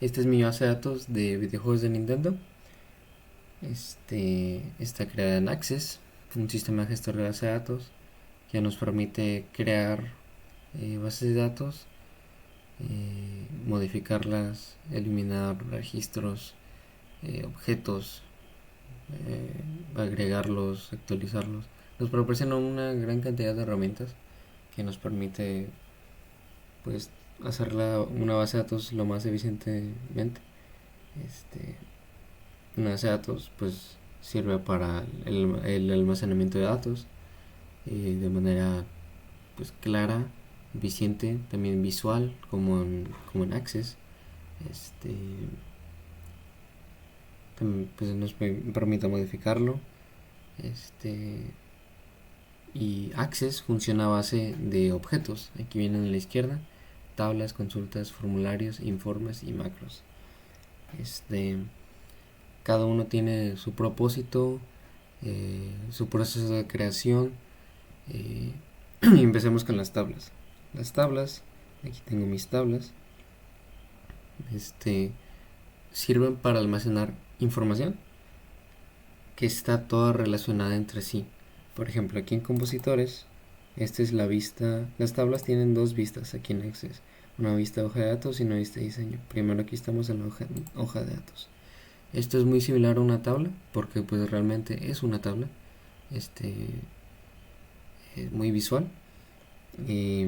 Esta es mi base de datos de videojuegos de Nintendo. Está creada en Access, un sistema gestor de base de datos que nos permite crear bases de datos, modificarlas, eliminar registros, objetos, agregarlos, actualizarlos. Nos proporciona una gran cantidad de herramientas que nos permite pues hacer una base de datos lo más eficientemente. Este, una base de datos pues sirve para el almacenamiento de datos de manera pues clara, eficiente, también visual como en Access. Este, también pues nos permite modificarlo. Este, y Access funciona a base de objetos. Aquí vienen a la izquierda: tablas, consultas, formularios, informes y macros. Este, Cada uno tiene su propósito, su proceso de creación. Y empecemos con las tablas. Las tablas, aquí tengo mis tablas, este, sirven para almacenar información que está toda relacionada entre sí. Por ejemplo, aquí en compositores, esta es la vista. Las tablas tienen dos vistas aquí en Access: una vista de hoja de datos y una vista de diseño. Primero aquí estamos en la hoja de datos. Esto es muy similar a una tabla porque pues realmente es una tabla. Este es muy visual. Y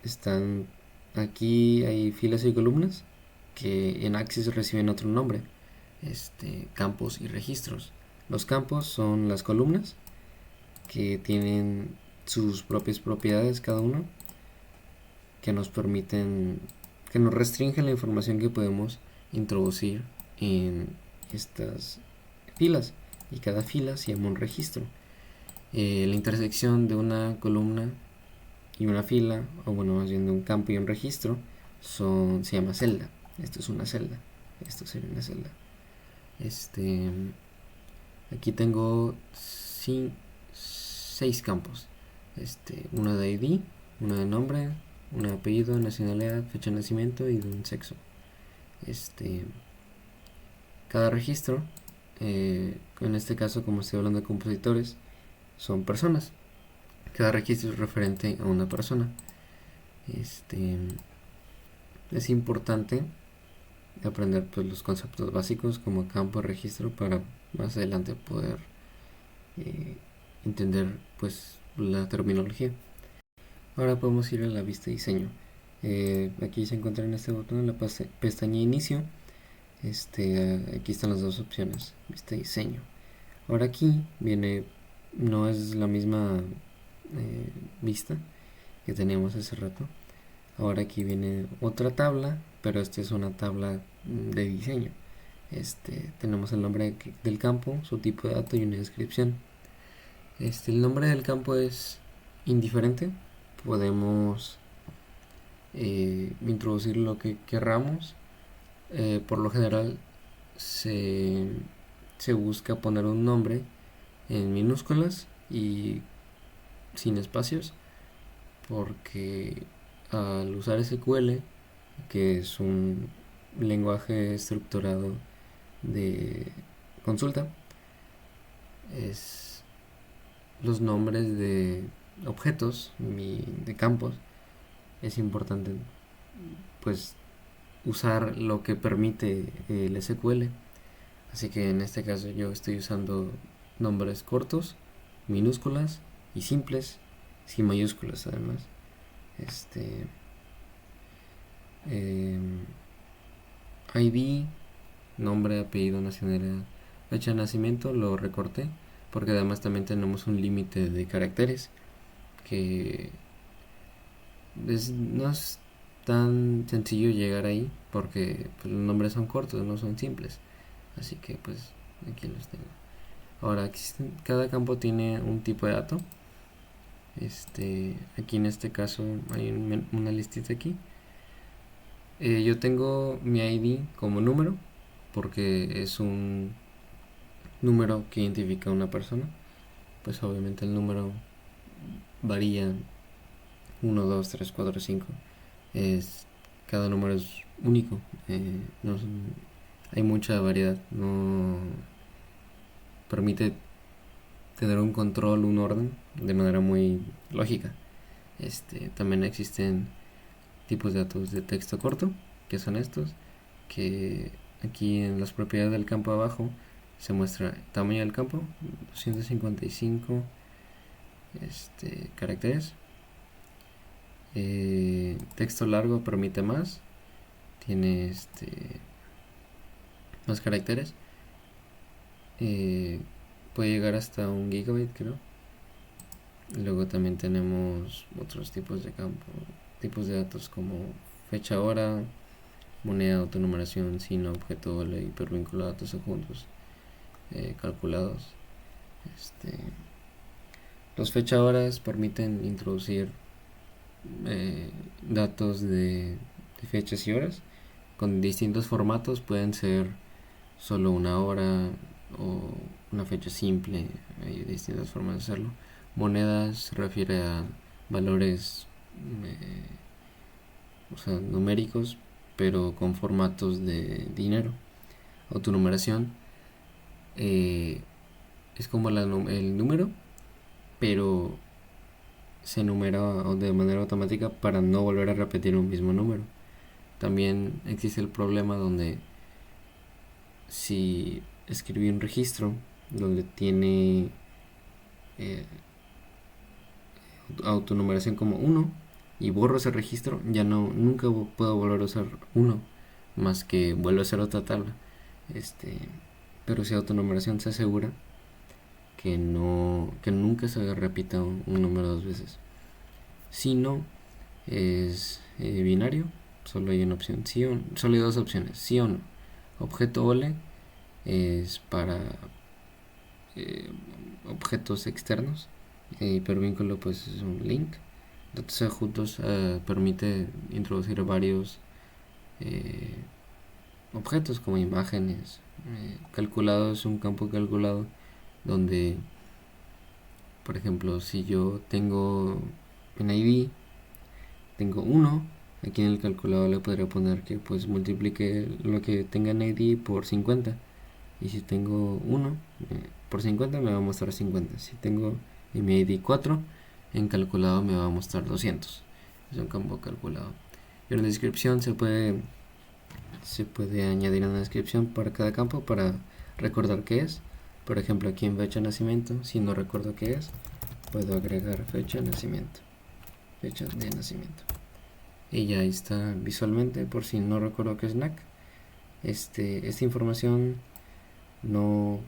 están aquí hay filas y columnas que en Access reciben otro nombre: campos y registros. Los campos son las columnas que tienen sus propias propiedades cada uno, que nos permiten, que nos restringen la información que podemos introducir en estas filas, y cada fila se llama un registro. La intersección de una columna y una fila, o bueno, más bien de un campo y un registro, se llama celda. Esto es una celda, esto sería una celda. Este, Aquí tengo 6 campos: uno de ID, uno de nombre, uno de apellido, nacionalidad, fecha de nacimiento y de un sexo. Este, Cada registro, en este caso, como estoy hablando de compositores, son personas. Cada registro es referente a una persona. Este, es importante aprender pues los conceptos básicos como campo y registro para más adelante poder eh, entender pues la terminología. Ahora podemos ir a la vista de diseño. Aquí se encuentra en este botón en la pestaña inicio. Aquí están las dos opciones: vista de diseño. Ahora aquí viene, no es la misma vista que teníamos hace rato. Ahora aquí viene otra tabla, pero esta es una tabla de diseño. Tenemos el nombre del campo, su tipo de dato y una descripción. El nombre del campo es indiferente. Podemos introducir lo que querramos. Por lo general se, se busca poner un nombre en minúsculas y sin espacios, porque al usar SQL, que es un lenguaje estructurado de consulta, es los nombres de objetos y de campos, es importante pues usar lo que permite el SQL. Así que en este caso yo estoy usando nombres cortos, minúsculas y simples, sin mayúsculas además. Este eh, ID, nombre, apellido, nacionalidad, fecha de nacimiento lo recorté porque además también tenemos un límite de caracteres que no es tan sencillo llegar ahí porque pues, los nombres son cortos, no son simples. Así que pues aquí los tengo. Ahora cada campo tiene un tipo de dato. Aquí en este caso hay una listita aquí. Yo tengo mi ID como número porque es un número que identifica a una persona. Pues obviamente el número varía: 1, 2, 3, 4, 5. Cada número es único. Hay mucha variedad, no permite tener un control, un orden de manera muy lógica. También existen tipos de datos de texto corto, que son estos, que aquí en las propiedades del campo abajo se muestra tamaño del campo, 255 caracteres. Texto largo permite más, tiene más caracteres, puede llegar hasta 1 GB, creo. Luego también tenemos otros tipos de campo, tipos de datos como fecha, hora, moneda, autonumeración, signo, objeto, doble, hipervínculo, datos adjuntos, calculados. Los fecha horas permiten introducir datos de fechas y horas con distintos formatos. Pueden ser solo una hora o una fecha simple. Hay distintas formas de hacerlo. Monedas se refiere a valores numéricos, pero con formatos de dinero. Autonumeración es como el número, pero se enumera de manera automática para no volver a repetir un mismo número. También existe el problema donde si escribí un registro donde tiene autonumeración como 1 y borro ese registro, ya nunca puedo volver a usar 1 más que vuelvo a hacer otra tabla. Pero si autonumeración se asegura que nunca se repita un número dos veces. Si no, es binario, solo hay una opción, sí o no, solo hay dos opciones, sí o no. Objeto OLE es para objetos externos, hipervínculo pues es un link. Datos adjuntos permite introducir varios objetos como imágenes. Calculado es un campo calculado donde, por ejemplo, si yo tengo en ID, tengo 1, aquí en el calculador le podría poner que pues multiplique lo que tenga en ID por 50. Y si tengo 1 por 50 me va a mostrar 50. Si tengo en mi ID 4, en calculado me va a mostrar 200. Es un campo calculado. Y en la descripción se puede añadir una descripción para cada campo para recordar qué es. Por ejemplo, aquí en fecha de nacimiento, si no recuerdo qué es, puedo agregar fecha de nacimiento. Fecha de nacimiento. Y ya está visualmente, por si no recuerdo qué es NAC. Esta información no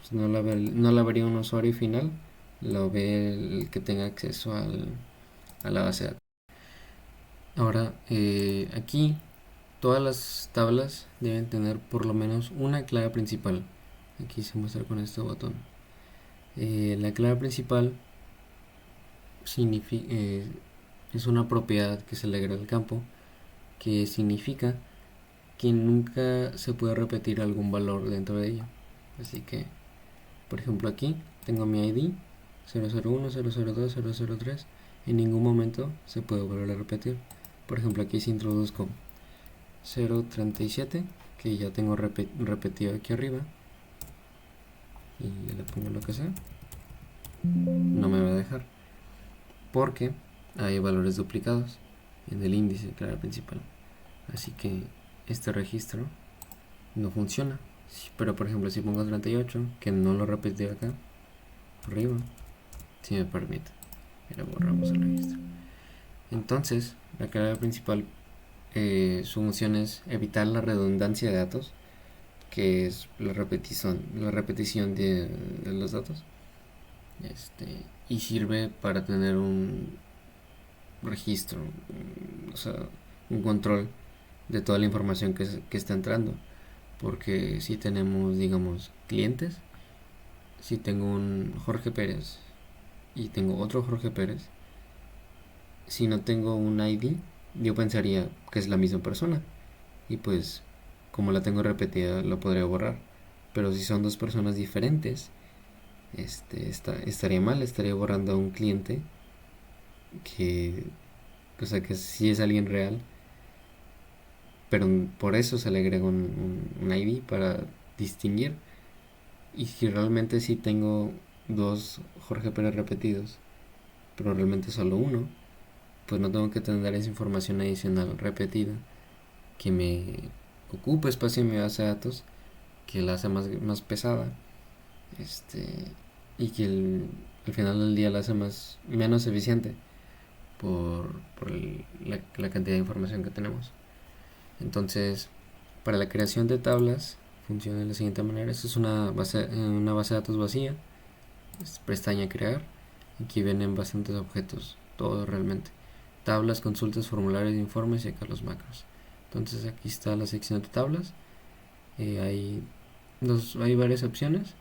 la vería un usuario final, lo ve el que tenga acceso a la base de datos. Ahora, aquí todas las tablas deben tener por lo menos una clave principal. Aquí se muestra con este botón. La clave principal es una propiedad que se le agrega al campo, que significa que nunca se puede repetir algún valor dentro de ella. Así que, por ejemplo, aquí tengo mi ID 001, 002, 003. En ningún momento se puede volver a repetir. Por ejemplo, aquí si introduzco 037, que ya tengo repetido aquí arriba, y le pongo lo que sea, no me va a dejar, porque hay valores duplicados en el índice de clave principal. Así que este registro no funciona. Pero por ejemplo, si pongo 38, que no lo repetí acá arriba, si me permite, y le borramos el registro. Entonces, la clave principal, su función es evitar la redundancia de datos, que es la repetición de los datos. Y sirve para tener un registro, o sea, un control de toda la información que está entrando. Porque si tenemos, digamos, clientes, si tengo un Jorge Pérez y tengo otro Jorge Pérez, si no tengo un ID, yo pensaría que es la misma persona. Y pues, como la tengo repetida, lo podría borrar. Pero si son dos personas diferentes, estaría mal, estaría borrando a un cliente que, o sea, que si es alguien real, pero por eso se le agrega un ID para distinguir. Y si realmente sí tengo dos Jorge Pérez repetidos, pero realmente solo uno, pues no tengo que tener esa información adicional repetida que me ocupa espacio en mi base de datos, que la hace más pesada, este, y que al final del día la hace menos eficiente por la cantidad de información que tenemos. Entonces, para la creación de tablas funciona de la siguiente manera. Esta es una base de datos vacía, es pestaña crear. Aquí vienen bastantes objetos, todo realmente. Tablas, consultas, formularios, informes y acá los macros. Entonces aquí está la sección de tablas. Hay varias opciones.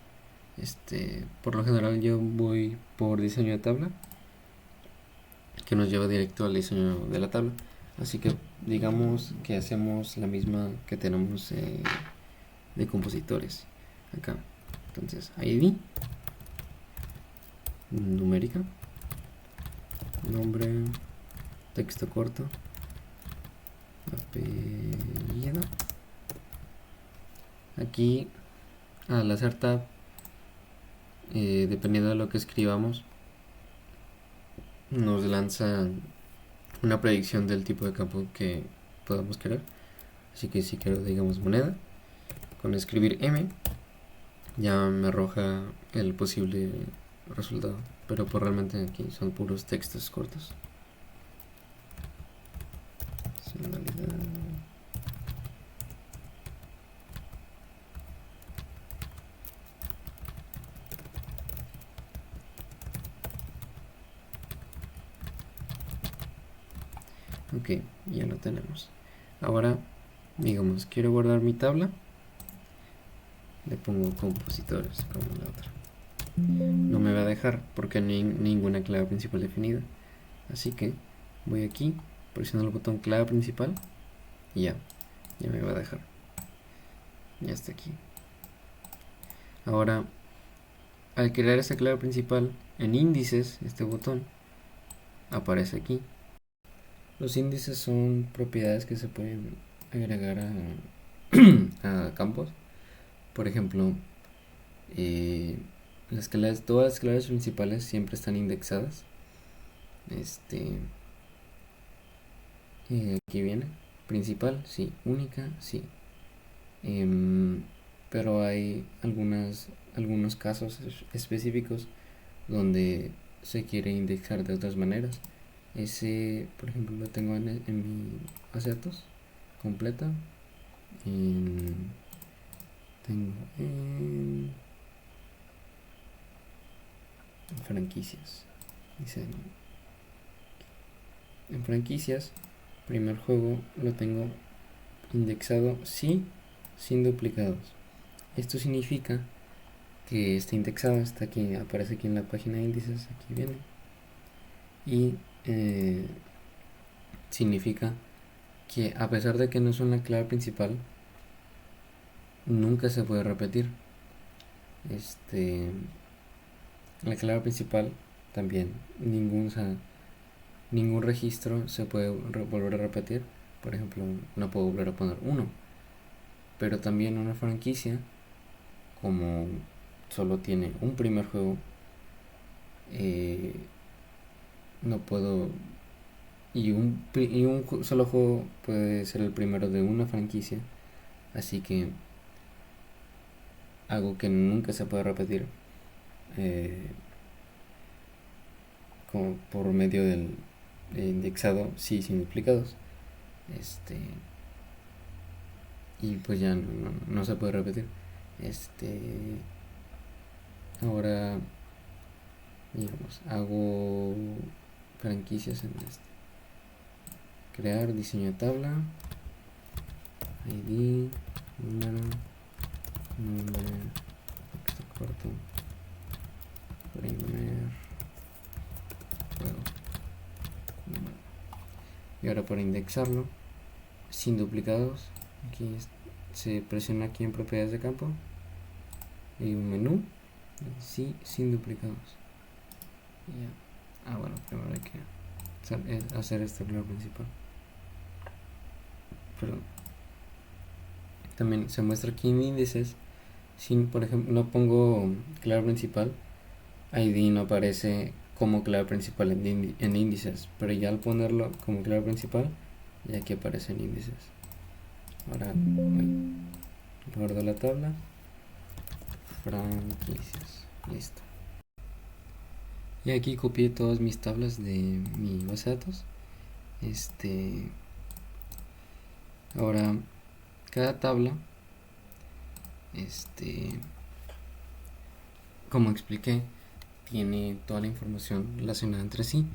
Por lo general yo voy por diseño de tabla, que nos lleva directo al diseño de la tabla. Así que digamos que hacemos la misma que tenemos de compositores acá. Entonces ID, numérica, nombre, texto corto, apellido. Aquí al hacer tab, dependiendo de lo que escribamos, nos lanza una predicción del tipo de campo que podamos querer. Así que si quiero, digamos, moneda, con escribir M ya me arroja el posible resultado, pero pues realmente aquí son puros textos cortos. Ok, ya lo tenemos. Ahora, digamos, quiero guardar mi tabla, le pongo compositores como la otra. No me va a dejar porque no hay ninguna clave principal definida. Así que voy aquí, presiono el botón clave principal y ya me va a dejar. Ya está aquí. Ahora, al crear esta clave principal en índices, este botón aparece aquí. Los índices son propiedades que se pueden agregar a campos. Por ejemplo, todas las claves principales siempre están indexadas. Aquí viene principal, sí, única, sí. Pero hay algunos casos específicos donde se quiere indexar de otras maneras. Ese, por ejemplo, lo tengo en mi base de datos completa. Tengo en franquicias. Dice en franquicias, primer juego lo tengo indexado sí, sin duplicados. Esto significa que está indexado, está aquí, aparece aquí en la página de índices, aquí viene. Y significa que a pesar de que no es una clave principal, nunca se puede repetir. La clave principal también, ningún registro se puede volver a repetir. Por ejemplo, no puedo volver a poner 1. Pero también una franquicia, como solo tiene un primer juego, no puedo. Y un solo juego puede ser el primero de una franquicia. Así que algo que nunca se puede repetir, como por medio del indexado sí sin duplicados. Y pues ya no se puede repetir. Ahora, digamos, hago franquicias en crear diseño de tabla, ID, número, nombre, texto corto, primer juego, número. Y ahora para indexarlo sin duplicados, aquí se presiona aquí en propiedades de campo, hay un menú, sí, sin duplicados. Ya. Bueno, primero hay que hacer este clave principal. Perdón. también se muestra aquí en índices. Si por ejemplo no pongo clave principal, ID no aparece como clave principal en índices, pero ya al ponerlo como clave principal, ya aquí aparece en índices. Ahora guardo la tabla, franquicias, listo. Y aquí copié todas mis tablas de mi base de datos. Ahora cada tabla, como expliqué, tiene toda la información relacionada entre sí.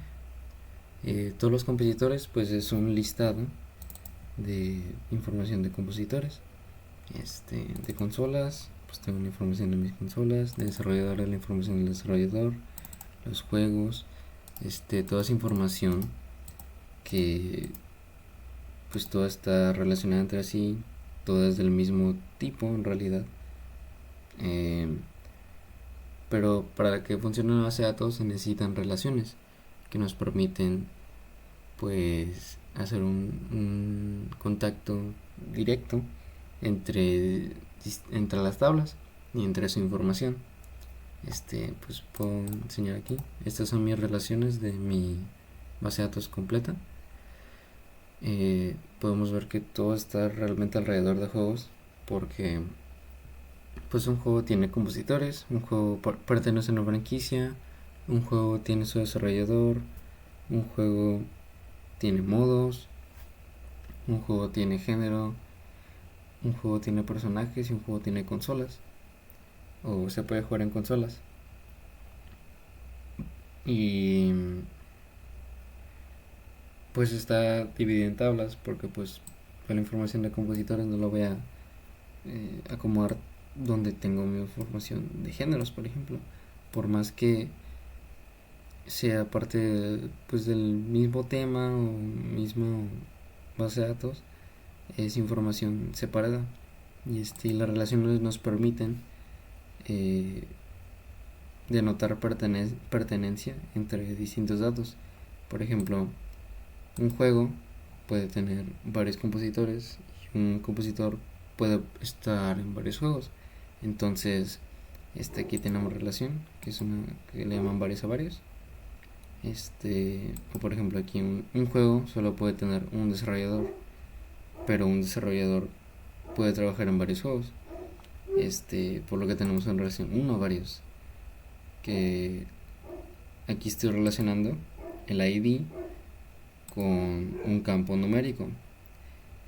Todos los compositores, pues es un listado de información de compositores. De consolas, pues tengo la información de mis consolas. De desarrolladores, la información del desarrollador. Los juegos, toda esa información que pues toda está relacionada entre sí, todas del mismo tipo en realidad. Pero para que funcione una base de datos se necesitan relaciones que nos permiten pues hacer un contacto directo entre, entre las tablas y entre su información. Pues puedo enseñar aquí. Estas son mis relaciones de mi base de datos completa. Podemos ver que todo está realmente alrededor de juegos, porque pues un juego tiene compositores, un juego pertenece a una franquicia, un juego tiene su desarrollador, un juego tiene modos, un juego tiene género, un juego tiene personajes y un juego tiene consolas, o se puede jugar en consolas. Y pues está dividido en tablas, porque pues con la información de compositores no lo voy a acomodar donde tengo mi información de géneros, por ejemplo, por más que sea parte pues del mismo tema o mismo base de datos, es información separada. Y las relaciones nos permiten eh, denotar pertenencia entre distintos datos. Por ejemplo, un juego puede tener varios compositores y un compositor puede estar en varios juegos. Entonces, aquí tenemos relación, que es una que le llaman varios a varios. O por ejemplo, aquí un juego solo puede tener un desarrollador, pero un desarrollador puede trabajar en varios juegos. Por lo que tenemos en relación uno a varios. Que aquí estoy relacionando el ID con un campo numérico.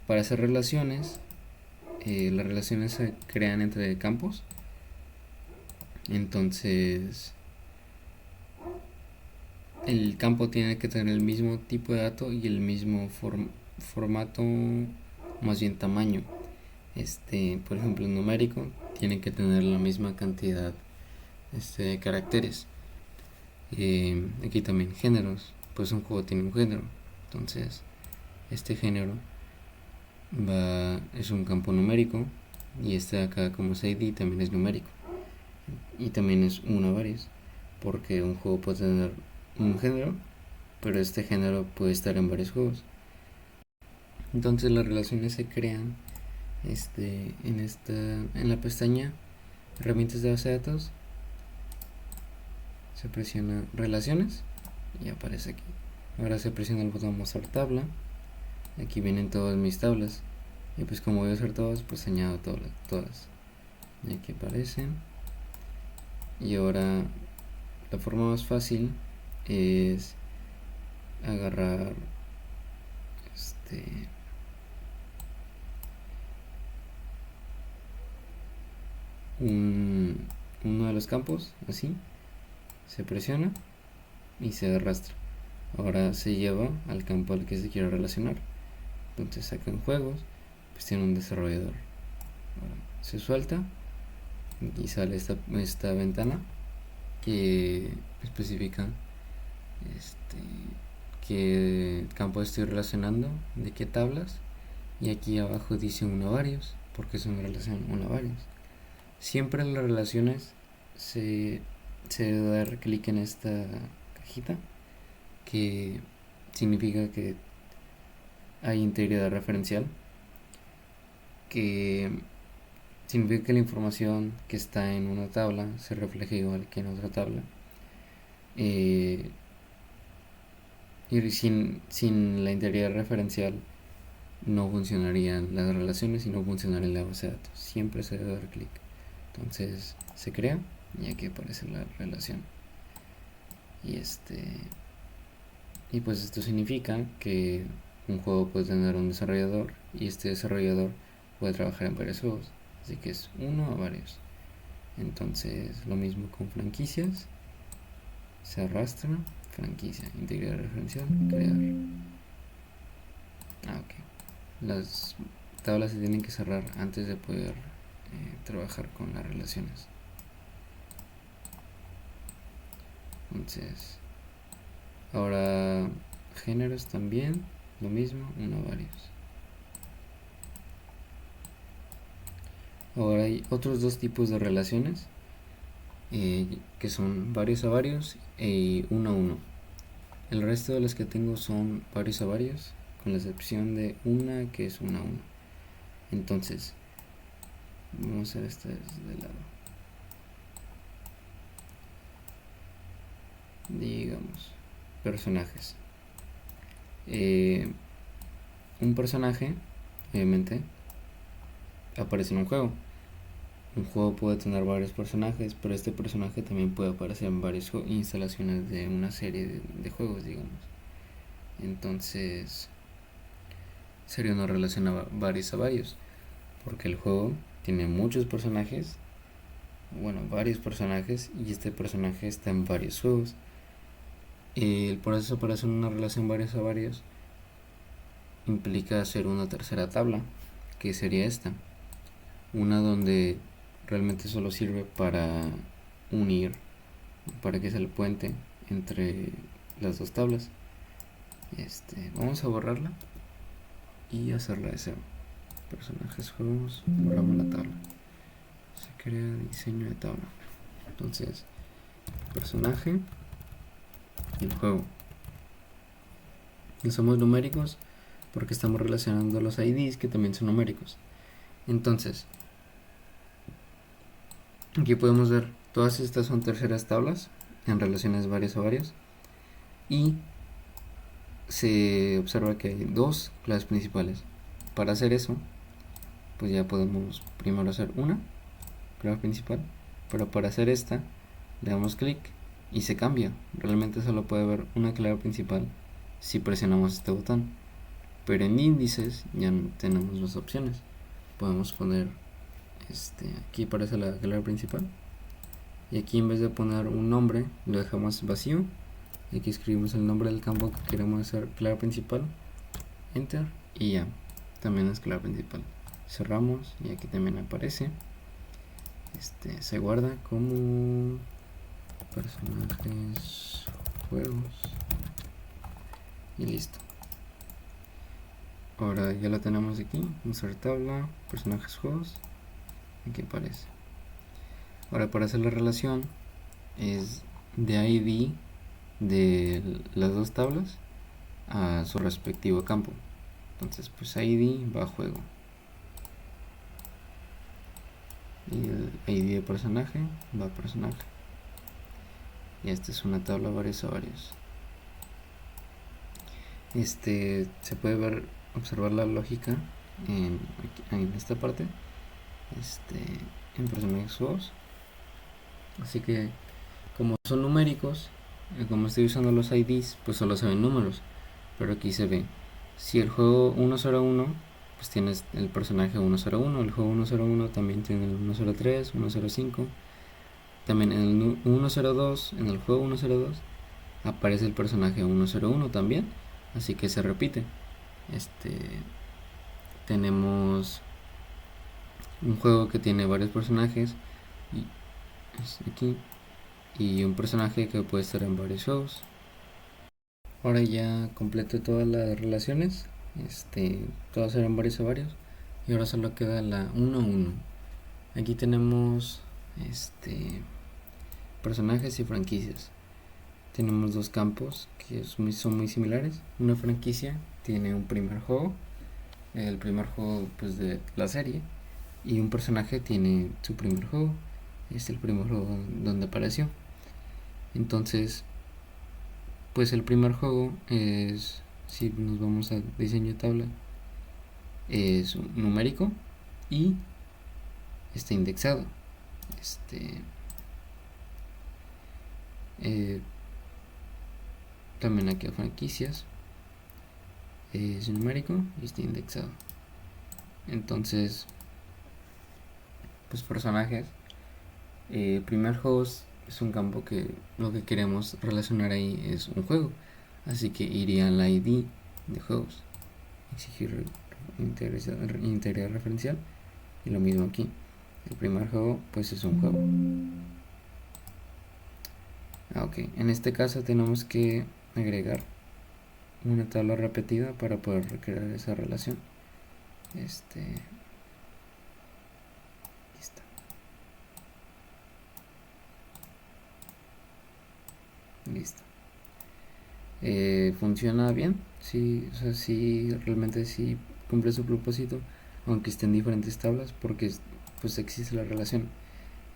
Para hacer relaciones, las relaciones se crean entre campos. Entonces, el campo tiene que tener el mismo tipo de dato y el mismo formato, más bien tamaño. Por ejemplo, el numérico tiene que tener la misma cantidad de caracteres. Aquí también géneros, pues un juego tiene un género. Entonces, este género es un campo numérico y este de acá como es ID también es numérico. Y también es uno a varios, porque un juego puede tener un género, pero este género puede estar en varios juegos. Entonces las relaciones se crean en la pestaña herramientas de base de datos, se presiona relaciones y aparece aquí. Ahora se presiona el botón mostrar tabla, aquí vienen todas mis tablas y pues como voy a hacer todas, pues añado todas y aquí aparecen. Y ahora la forma más fácil es agarrar uno de los campos, así, se presiona y se arrastra. Ahora se lleva al campo al que se quiere relacionar. Entonces saca en juegos, pues tiene un desarrollador. Ahora se suelta y sale esta ventana que especifica qué campo estoy relacionando, de qué tablas, y aquí abajo dice uno a varios, porque es una relación uno a varios. Siempre en las relaciones se debe dar clic en esta cajita, que significa que hay integridad referencial. que significa que la información que está en una tabla se refleja igual que en otra tabla. Y sin la integridad referencial no funcionarían las relaciones y no funcionaría la base de datos. Siempre se debe dar clic. Entonces se crea y aquí aparece la relación. Y pues esto significa que un juego puede tener un desarrollador y este desarrollador puede trabajar en varios juegos. Así que es uno a varios. Entonces lo mismo con franquicias. Se arrastra, franquicia, integridad referencial, crear. Ok. Las tablas se tienen que cerrar antes de poder trabajar con las relaciones. Entonces, ahora géneros también, lo mismo, uno a varios. Ahora hay otros dos tipos de relaciones que son varios a varios y uno a uno. El resto de las que tengo son varios a varios, con la excepción de una que es uno a uno. Entonces, vamos a hacer esto desde lado. Digamos, personajes. Un personaje, obviamente, aparece en un juego. Un juego puede tener varios personajes, pero este personaje también puede aparecer en varias instalaciones de una serie de juegos, digamos. Entonces, sería una relación a varios a varios, porque el juego tiene muchos personajes, bueno, varios personajes, y este personaje está en varios juegos. Por eso aparece una relación varios a varios implica hacer una tercera tabla, que sería esta, una donde realmente solo sirve para unir, para que sea el puente entre las dos tablas. Vamos a borrarla y hacerla de cero. Personajes, juegos, borramos la tabla, se crea diseño de tabla. Entonces, personaje y el juego. Y somos numéricos porque estamos relacionando los IDs que también son numéricos. Entonces, aquí podemos ver, todas estas son terceras tablas en relaciones varias a varias. Y se observa que hay dos claves principales. Para hacer eso, pues ya podemos primero hacer una clave principal. Pero para hacer esta, le damos clic y se cambia. Realmente solo puede haber una clave principal si presionamos este botón. Pero en índices ya no tenemos dos opciones. Podemos poner aquí aparece la clave principal y aquí en vez de poner un nombre lo dejamos vacío y aquí escribimos el nombre del campo que queremos hacer clave principal, enter y ya, también es clave principal. Cerramos y aquí también aparece, se guarda como personajes, juegos y listo. Ahora ya la tenemos aquí, insert tabla, personajes, juegos, aquí aparece. Ahora para hacer la relación es de ID de las dos tablas a su respectivo campo. Entonces pues ID va a juego y el ID de personaje va a personaje. Y esta es una tabla varios a varios. Se puede ver, observar la lógica en esta parte, en personajes juegos. Así que como son numéricos, como estoy usando los IDs, pues solo se ven números. Pero aquí se ve, si el juego 101, pues tienes el personaje 101, el juego 101 también tiene el 103, 105. También en el 102, en el juego 102, aparece el personaje 101 también, así que se repite. Tenemos un juego que tiene varios personajes y aquí, y un personaje que puede estar en varios juegos. Ahora ya completé todas las relaciones, todas eran varios a varios y ahora solo queda la 1-1. Aquí tenemos personajes y franquicias. Tenemos dos campos que son muy similares. Una franquicia tiene un primer juego el primer juego pues de la serie, y un personaje tiene su primer juego, es el primer juego donde apareció. Entonces pues el primer juego es, si nos vamos a diseño de tabla, es numérico y está indexado. este eh, También aquí a franquicias es numérico y está indexado. Entonces pues personajes, primer juego es un campo que lo que queremos relacionar ahí es un juego, así que iría la ID de juegos, exigir integridad referencial, y lo mismo aquí, el primer juego pues es un juego. Ok, en este caso tenemos que agregar una tabla repetida para poder recrear esa relación. Listo. Listo. Funciona bien, sí, o sea, sí, realmente sí cumple su propósito, aunque estén diferentes tablas, porque pues existe la relación.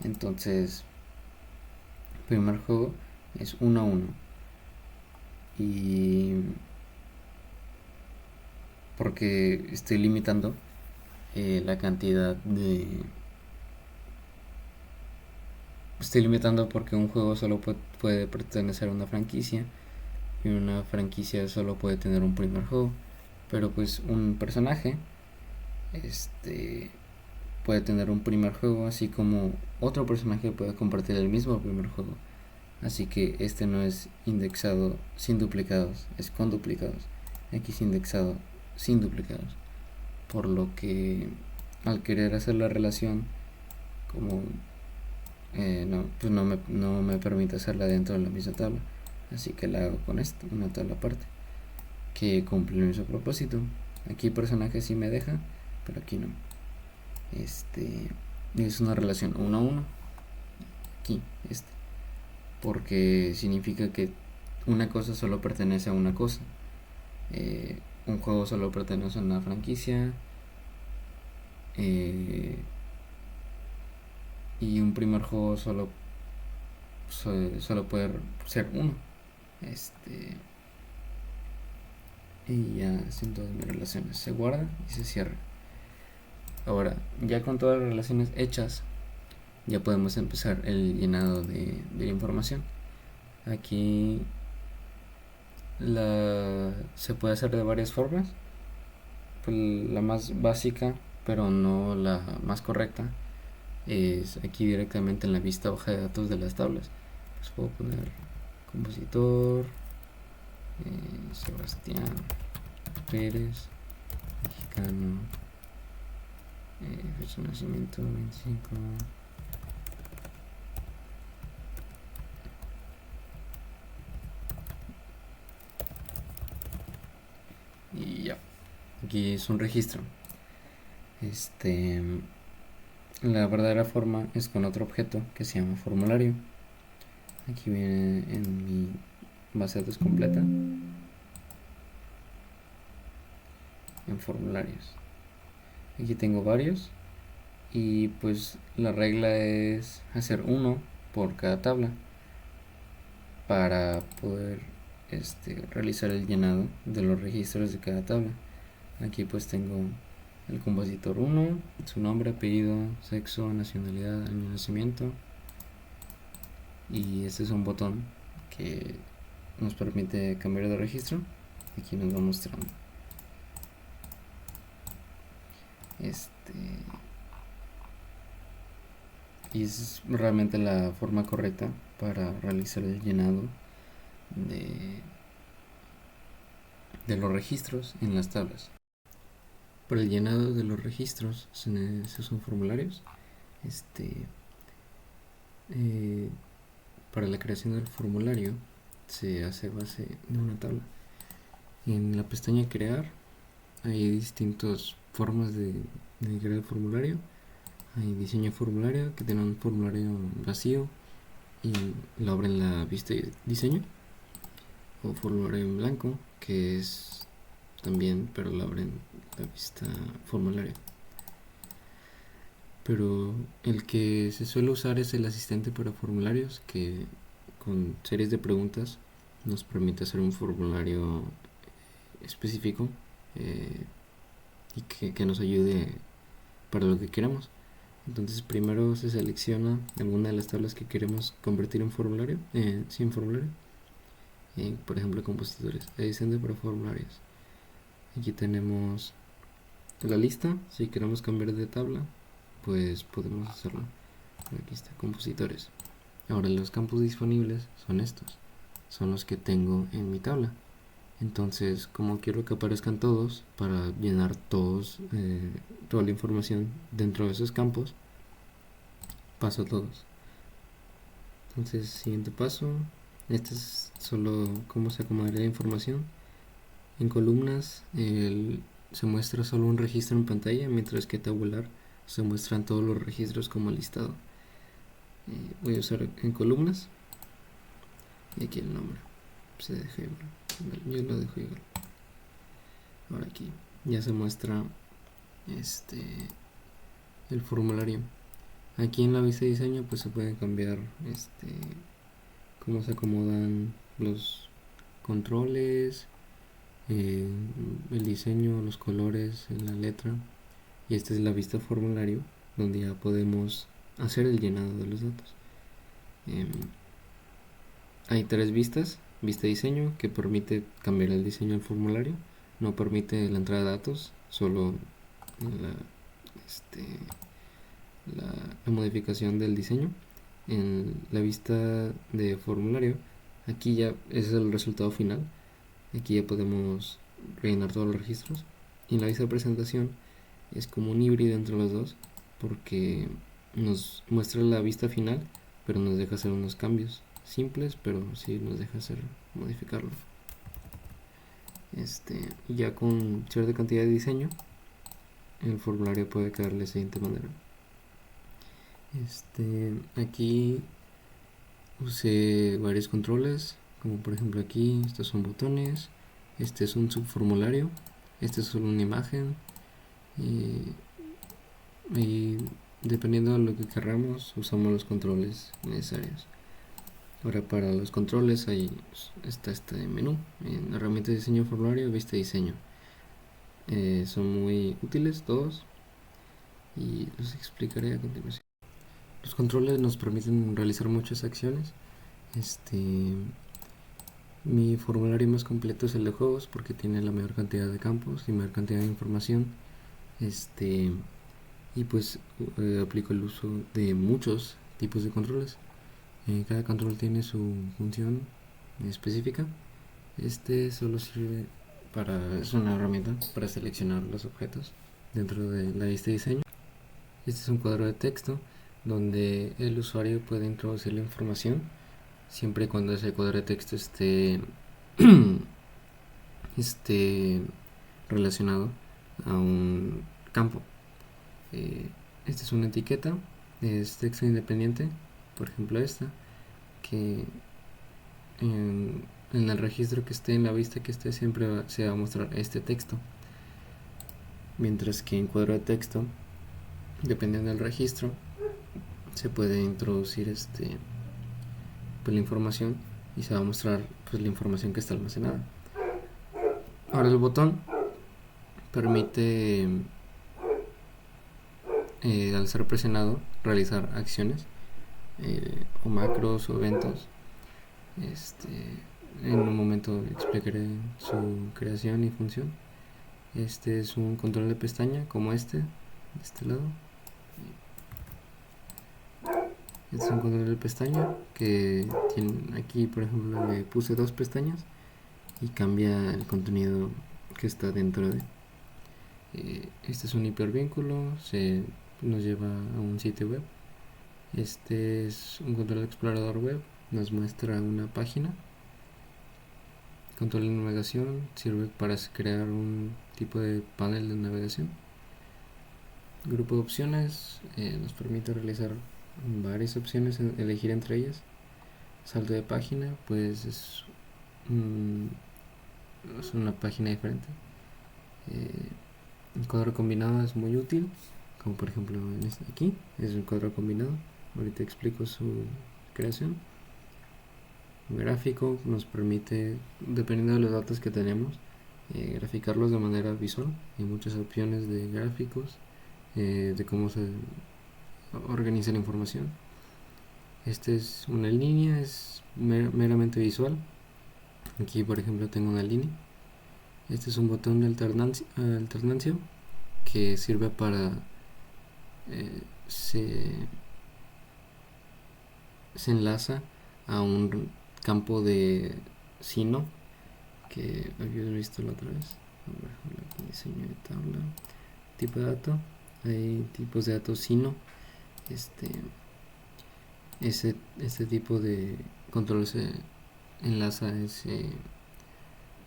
Entonces, primer juego es 1 a 1, y porque estoy limitando la cantidad de... Estoy limitando porque un juego solo puede pertenecer a una franquicia, y una franquicia solo puede tener un primer juego, pero pues un personaje puede tener un primer juego, así como otro personaje puede compartir el mismo primer juego. Así que este no es indexado sin duplicados, es con duplicados. Aquí es indexado sin duplicados. Por lo que al querer hacer la relación, como no, pues no me permite hacerla dentro de la misma tabla. Así que la hago con esto, una tabla aparte, que cumple el mismo propósito. Aquí personaje sí me deja, pero aquí no. Es una relación 1 a 1. Aquí, porque significa que una cosa solo pertenece a una cosa. Un juego solo pertenece a una franquicia, y un primer juego solo puede ser uno. Y ya hacen todas mis relaciones, se guarda y se cierra. Ahora, ya con todas las relaciones hechas, ya podemos empezar el llenado de la información. Aquí se puede hacer de varias formas. Pues la más básica, pero no la más correcta, es aquí directamente en la vista hoja de datos de las tablas. Pues puedo poner compositor, Sebastián Pérez, mexicano, fecha de nacimiento 25. Y ya, aquí es un registro. La verdadera forma es con otro objeto que se llama formulario. Aquí viene en mi base de datos completa, en formularios. Aquí tengo varios, y pues la regla es hacer uno por cada tabla para poder realizar el llenado de los registros de cada tabla. Aquí pues tengo el compositor 1, su nombre, apellido, sexo, nacionalidad, año de nacimiento, y este es un botón que nos permite cambiar de registro. Aquí nos va mostrando y es realmente la forma correcta para realizar el llenado de los registros en las tablas. Para el llenado de los registros se usan formularios. Para la creación del formulario se hace base de una tabla. En la pestaña crear hay distintas formas de crear el formulario. Hay diseño formulario, que tiene un formulario vacío y lo abre en la vista de diseño, o formulario en blanco, que es también, pero lo abren la vista formulario. Pero el que se suele usar es el asistente para formularios, que con series de preguntas nos permite hacer un formulario específico y que nos ayude para lo que queramos. Entonces primero se selecciona alguna de las tablas que queremos convertir en formulario, sin formulario. Por ejemplo, compositores, asistente para formularios. Aquí tenemos la lista. Si queremos cambiar de tabla, pues podemos hacerlo. Aquí está, compositores. Ahora los campos disponibles son estos, son los que tengo en mi tabla. Entonces, como quiero que aparezcan todos, para llenar toda la información dentro de esos campos, paso a todos. Entonces, siguiente paso, este es solo cómo se acomodaría la información. En columnas se muestra solo un registro en pantalla, mientras que tabular se muestran todos los registros como listado. Voy a usar en columnas y aquí el nombre se deja igual, yo lo dejo igual. Ahora aquí ya se muestra el formulario. Aquí en la vista de diseño pues se pueden cambiar cómo se acomodan los controles, el diseño, los colores, la letra. Y esta es la vista formulario, donde ya podemos hacer el llenado de los datos. Hay tres vistas: vista diseño, que permite cambiar el diseño del formulario, no permite la entrada de datos, solo la modificación del diseño. En la vista de formulario, aquí ya es el resultado final, aquí ya podemos rellenar todos los registros. Y en la vista de presentación es como un híbrido entre los dos, porque nos muestra la vista final, pero nos deja hacer unos cambios simples, pero sí nos deja modificarlo. Ya con cierta cantidad de diseño, el formulario puede quedar de la siguiente manera. Aquí usé varios controles, como por ejemplo aquí, estos son botones, este es un subformulario, este es solo una imagen, y dependiendo de lo que queramos usamos los controles necesarios. Ahora para los controles ahí está este menú, en herramientas de diseño formulario, vista diseño. Son muy útiles todos y los explicaré a continuación. Los controles nos permiten realizar muchas acciones. Mi formulario más completo es el de juegos, porque tiene la mayor cantidad de campos y mayor cantidad de información. Y pues aplico el uso de muchos tipos de controles. Cada control tiene su función específica. Solo sirve es una herramienta para seleccionar los objetos dentro de la lista de diseño. Este es un cuadro de texto donde el usuario puede introducir la información siempre y cuando ese cuadro de texto esté relacionado a un campo. Esta es una etiqueta, es texto independiente, por ejemplo esta, que en el registro que esté, en la vista que esté, siempre se va a mostrar este texto, mientras que en cuadro de texto, dependiendo del registro, se puede introducir pues la información y se va a mostrar pues la información que está almacenada. Ahora el botón permite al ser presionado realizar acciones o macros o eventos. En un momento explicaré su creación y función. Este es un control de pestaña como de este lado. Este es un control de pestaña que tiene aquí, por ejemplo, le puse dos pestañas y cambia el contenido que está dentro de. Este es un hipervínculo, nos lleva a un sitio web. Este es un control de explorador web, nos muestra una página. Control de navegación sirve para crear un tipo de panel de navegación. Grupo de opciones nos permite realizar varias opciones, elegir entre ellas. Salto de página, pues es una página diferente. El cuadro combinado es muy útil, como por ejemplo aquí es un cuadro combinado. Ahorita explico su creación. Un gráfico nos permite, dependiendo de los datos que tenemos, graficarlos de manera visual. Hay muchas opciones de gráficos, de cómo se organiza la información. Esta es una línea, es meramente visual. Aquí por ejemplo tengo una línea. Este es un botón de alternancia que sirve para se enlaza a un campo de sino que habíamos visto la otra vez. Aquí diseño de tabla, tipo de dato, hay tipos de datos sino. Este tipo de control se enlaza a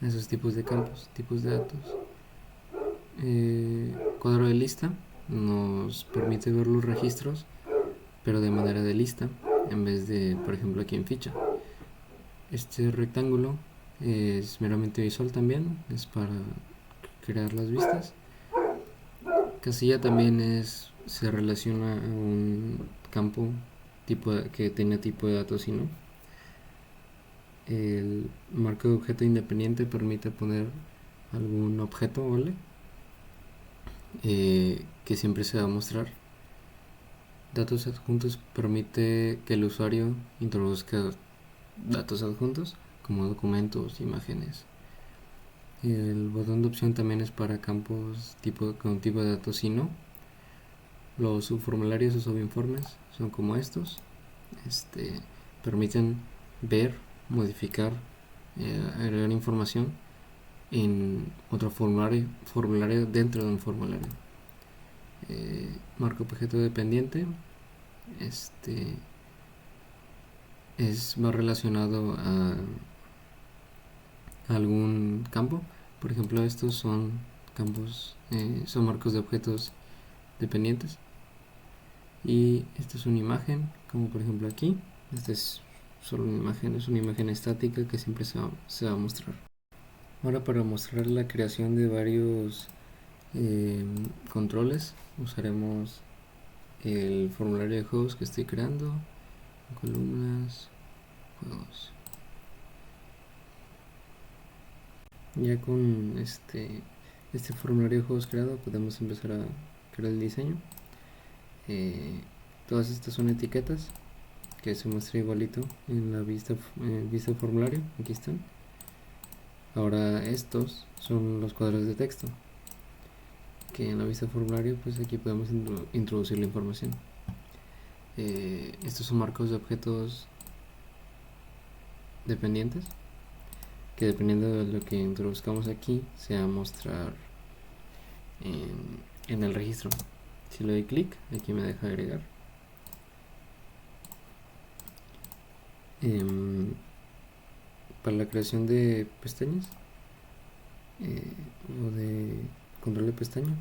esos tipos de campos, tipos de datos. Cuadro de lista nos permite ver los registros, pero de manera de lista, en vez de, por ejemplo, aquí en ficha. Este rectángulo es meramente visual también, es para crear las vistas. Casilla también se relaciona a un campo que tiene tipo de datos y no. El marco de objeto independiente permite poner algún objeto, ¿vale? Que siempre se va a mostrar. Datos adjuntos permite que el usuario introduzca datos adjuntos como documentos, imágenes. El botón de opción también es para campos con tipo de datos y no. Los subformularios o subinformes son como estos. Permiten ver, modificar, agregar información en otro formulario dentro de un formulario. Marco objeto dependiente es más relacionado a algún campo. Por ejemplo, estos son campos, son marcos de objetos dependientes. Y esta es una imagen, como por ejemplo aquí. Esta es solo una imagen, es una imagen estática que siempre se va a mostrar. Ahora, para mostrar la creación de varios controles, usaremos el formulario de juegos que estoy creando, columnas, juegos. Ya con este formulario de juegos creado podemos empezar a crear el diseño. Todas estas son etiquetas que se muestra igualito en la vista formulario. Aquí están. Ahora estos son los cuadros de texto que en la vista formulario, pues aquí podemos introducir la información. Estos son marcos de objetos dependientes que, dependiendo de lo que introduzcamos aquí, se va a mostrar en el registro. Si le doy clic, aquí me deja agregar. Para la creación de pestañas o de control de pestaña,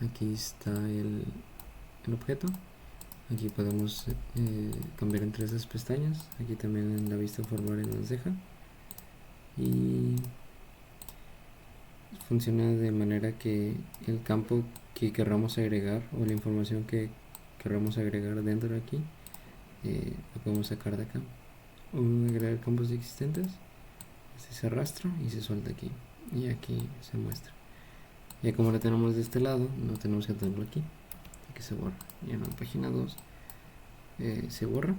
aquí está el objeto. Aquí podemos cambiar entre esas pestañas. Aquí también en la vista formularia nos deja. Y funciona de manera que el campo que querramos agregar o la información que querramos agregar dentro de aquí la podemos sacar de acá o agregar campos existentes. Se arrastra y se suelta aquí y aquí se muestra. Ya como la tenemos de este lado, no tenemos que tenerlo aquí, que se borra. Y en la página 2 se borra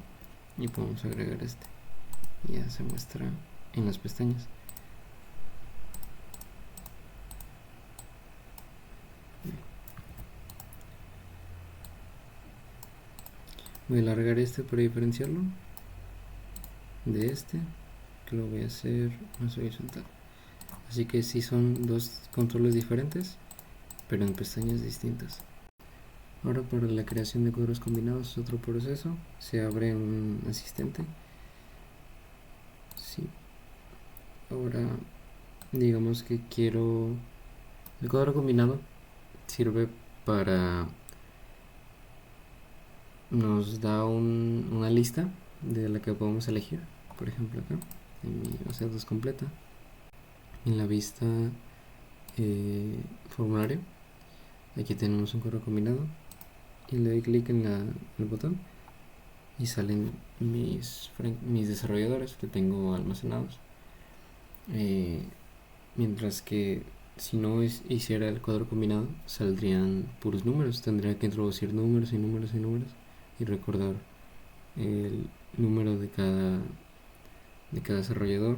y podemos agregar ya se muestra en las pestañas. Voy a alargar para diferenciarlo de que lo voy a hacer más horizontal. Así que sí son dos controles diferentes, pero en pestañas distintas. Ahora, para la creación de cuadros combinados es otro proceso. Se abre un asistente. Sí. Ahora, digamos que quiero... El cuadro combinado sirve para... Nos da una lista de la que podemos elegir. Por ejemplo acá, en mi base de datos completa, en la vista formulario. Aquí tenemos un correo combinado y le doy clic en el botón y salen mis desarrolladores que tengo almacenados. Mientras que si no hiciera el cuadro combinado, saldrían puros números. Tendría que introducir números y números y números y recordar el número de cada desarrollador.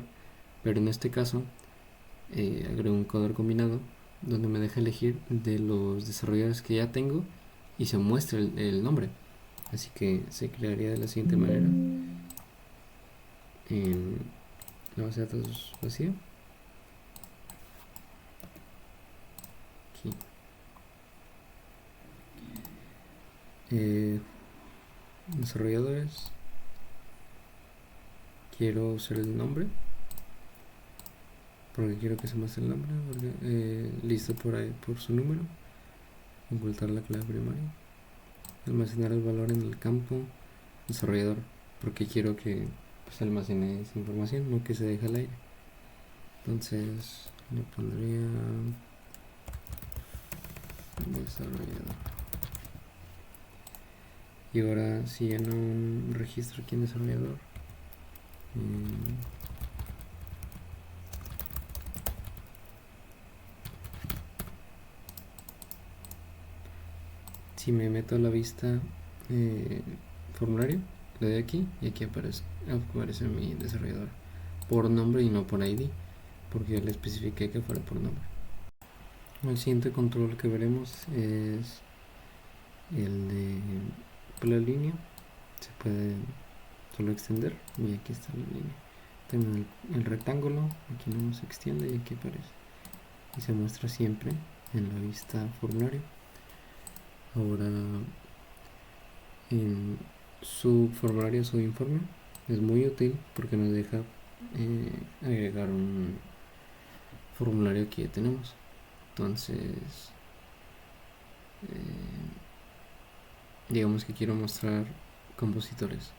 Pero en este caso agrego un cuadro combinado donde me deja elegir de los desarrolladores que ya tengo y se muestra el nombre. Así que se crearía de la siguiente manera: en la base de datos vacía, aquí, desarrolladores, quiero usar el nombre porque quiero que se muestre el nombre, porque, listo por su número, ocultar la clave primaria, almacenar el valor en el campo desarrollador, porque quiero que pues almacene esa información, no que se deje al aire. Entonces le pondría desarrollador. Y ahora si lleno un registro aquí en desarrollador, si me meto a la vista formulario, le doy aquí y aquí aparece mi desarrollador por nombre y no por ID, porque yo le especifiqué que fuera por nombre. El siguiente control que veremos es el de la línea. Se puede solo extender y aquí está la línea. Tengo el rectángulo, aquí no se extiende y aquí aparece y se muestra siempre en la vista formulario. Ahora en subformulario subinforme es muy útil porque nos deja agregar un formulario que ya tenemos. Entonces digamos que quiero mostrar compositores,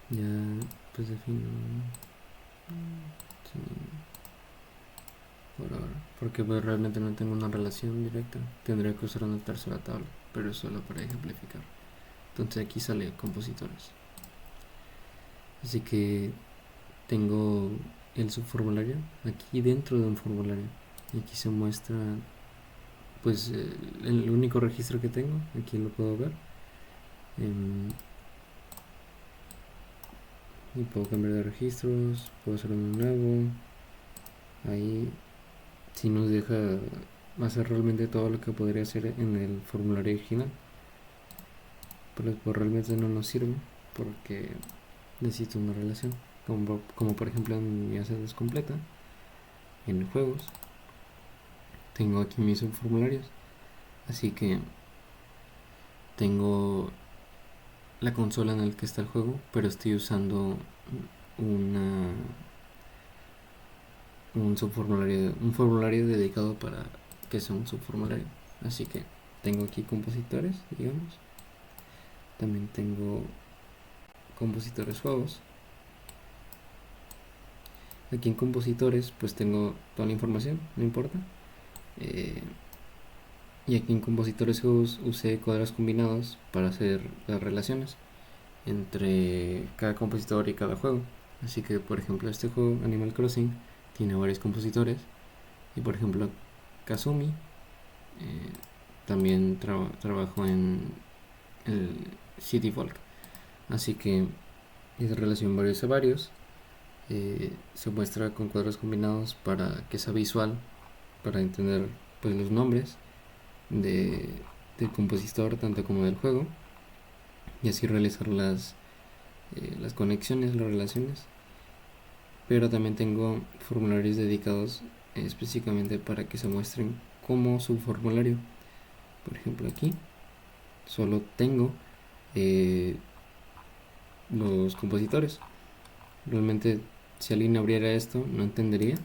ya pues defino por ahora, porque pues realmente no tengo una relación directa, tendría que usar una tercera tabla, pero es solo para ejemplificar. Entonces aquí sale compositores, así que tengo el subformulario aquí dentro de un formulario y aquí se muestra pues el único registro que tengo, aquí lo puedo ver, y puedo cambiar de registros, puedo hacer uno nuevo. Ahí sí nos deja hacer realmente todo lo que podría hacer en el formulario original, pero pues realmente no nos sirve porque necesito una relación, como por ejemplo en mi base completa, en juegos tengo aquí mis subformularios, así que tengo la consola en la que está el juego, pero estoy usando un formulario dedicado para que sea un subformulario. Así que tengo aquí compositores, digamos. También tengo compositores juegos. Aquí en compositores pues tengo toda la información, no importa. Y aquí en compositores juegos usé cuadros combinados para hacer las relaciones entre cada compositor y cada juego. Así que por ejemplo este juego Animal Crossing tiene varios compositores y por ejemplo Kazumi también trabajo en el City Folk, así que esa relación varios a varios se muestra con cuadros combinados para que sea visual, para entender pues los nombres del compositor tanto como del juego y así realizar las conexiones, las relaciones. Pero también tengo formularios dedicados específicamente para que se muestren como subformulario. Por ejemplo aquí solo tengo los compositores. Realmente si alguien abriera esto no entendería,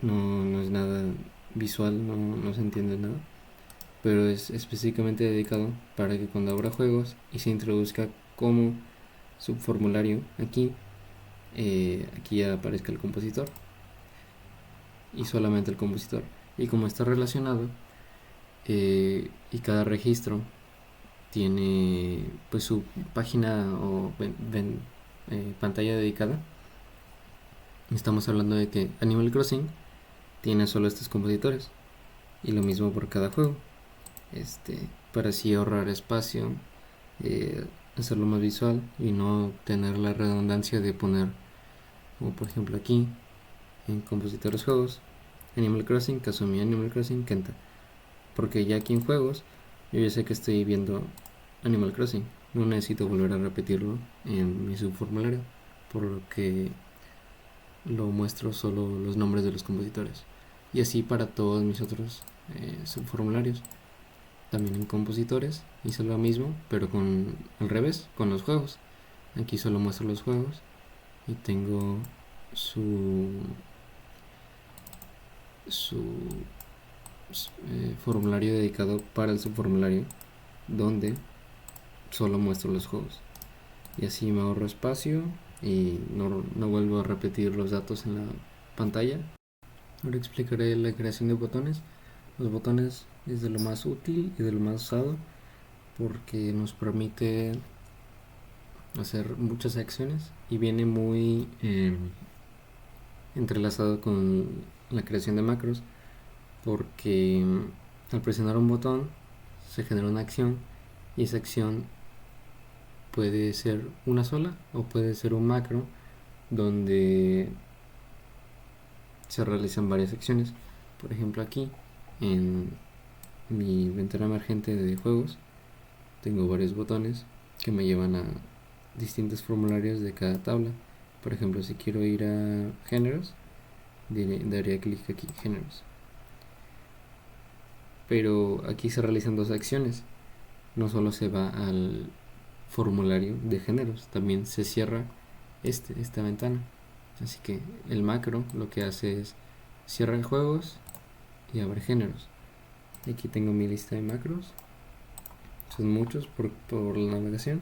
no es nada visual, no se entiende nada, pero es específicamente dedicado para que cuando abra juegos y se introduzca como subformulario aquí ya aparezca el compositor. y solamente el compositor. Y como está relacionado, y cada registro tiene pues su página o pantalla dedicada, estamos hablando de que Animal Crossing tiene solo estos compositores, y lo mismo por cada juego, para así ahorrar espacio, hacerlo más visual y no tener la redundancia de poner, como por ejemplo aquí en compositores juegos, Animal Crossing, Kazumi, Animal Crossing, Kenta, porque ya aquí en juegos yo ya sé que estoy viendo Animal Crossing, no necesito volver a repetirlo en mi subformulario, por lo que lo muestro solo los nombres de los compositores, y así para todos mis otros subformularios. También en compositores hice lo mismo, pero al revés, con los juegos. Aquí solo muestro los juegos y tengo su su formulario dedicado para el subformulario, donde solo muestro los juegos, y así me ahorro espacio y no vuelvo a repetir los datos en la pantalla. Ahora explicaré la creación de botones. Los botones es de lo más útil y de lo más usado, porque nos permite hacer muchas acciones y viene muy entrelazado con la creación de macros, porque al presionar un botón se genera una acción, y esa acción puede ser una sola o puede ser un macro donde se realizan varias acciones. Por ejemplo, aquí en mi ventana emergente de juegos tengo varios botones que me llevan a distintos formularios de cada tabla. Por ejemplo, si quiero ir a géneros, daría clic aquí, géneros. Pero aquí se realizan dos acciones. No solo se va al formulario de géneros, también se cierra esta ventana. Así que el macro lo que hace es cierra juegos y abre géneros. Aquí tengo mi lista de macros, son muchos por la navegación,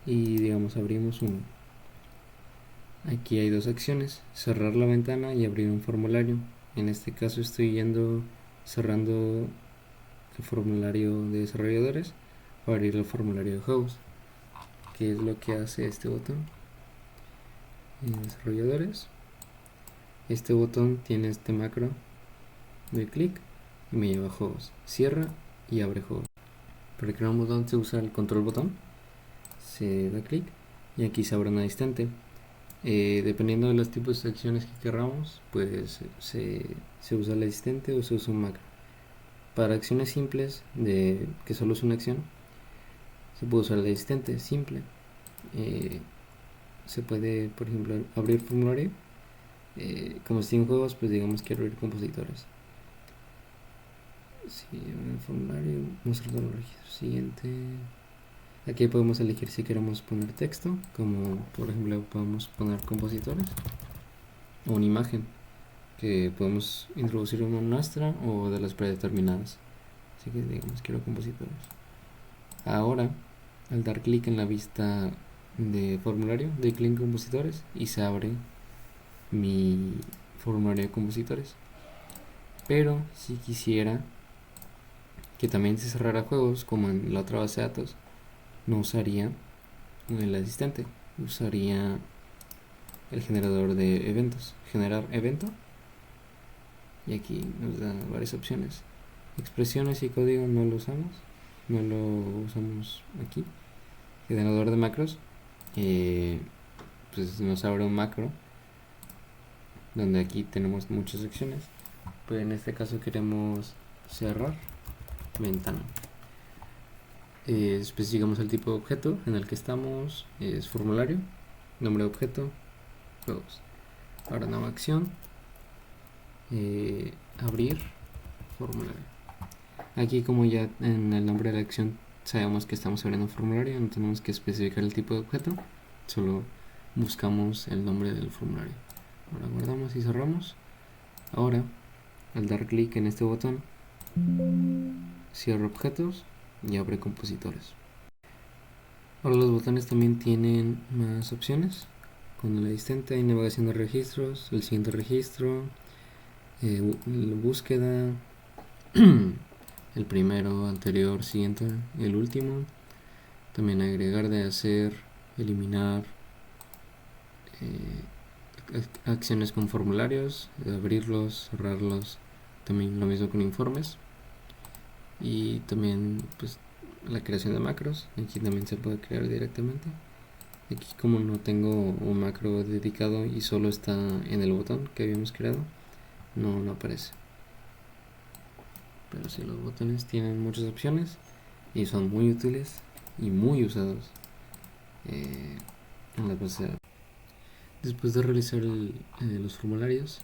y digamos abrimos uno. Aquí hay dos acciones, cerrar la ventana y abrir un formulario. En este caso estoy cerrando el formulario de desarrolladores para abrir el formulario de juegos. ¿Qué es lo que hace este botón? En desarrolladores, este botón tiene este macro, doy clic y me lleva a juegos, cierra y abre juegos. Para crear un botón se usa el control botón, se da clic y aquí se abre una distante. Dependiendo de los tipos de acciones que queramos, pues se usa el asistente o se usa un macro. Para acciones simples, que solo es una acción, se puede usar el asistente simple. Se puede, por ejemplo, abrir formulario. Como estoy en juegos, pues digamos quiero abrir compositores. Sí, el formulario, mostrar los registros. Siguiente. Aquí podemos elegir si queremos poner texto, como por ejemplo podemos poner compositores, o una imagen que podemos introducir una nuestra o de las predeterminadas. Así que digamos quiero compositores. Ahora, al dar clic en la vista de formulario, doy clic en compositores y se abre mi formulario de compositores. Pero si quisiera que también se cerrara juegos, como en la otra base de datos, no usaría el asistente, usaría el generador de eventos, generar evento, y aquí nos da varias opciones. Expresiones y código no lo usamos aquí. Generador de macros, pues nos abre un macro donde aquí tenemos muchas secciones, pero en este caso queremos cerrar ventana. Especificamos el tipo de objeto en el que estamos, es formulario, nombre de objeto, juegos. Ahora nueva acción, abrir formulario. Aquí, como ya en el nombre de la acción sabemos que estamos abriendo un formulario, no tenemos que especificar el tipo de objeto, solo buscamos el nombre del formulario. Ahora guardamos y cerramos. Ahora, al dar clic en este botón, cierra objetos y abre compositores. Ahora los botones también tienen más opciones. Con el asistente hay navegación de registros, el siguiente registro, búsqueda, el primero, anterior, siguiente, el último. También agregar, de hacer, eliminar, acciones con formularios, abrirlos, cerrarlos. También lo mismo con informes. Y también pues la creación de macros. Aquí también se puede crear directamente. Aquí, como no tengo un macro dedicado y solo está en el botón que habíamos creado, no aparece. Pero sí, los botones tienen muchas opciones y son muy útiles y muy usados en las bases de datos. Después de realizar los formularios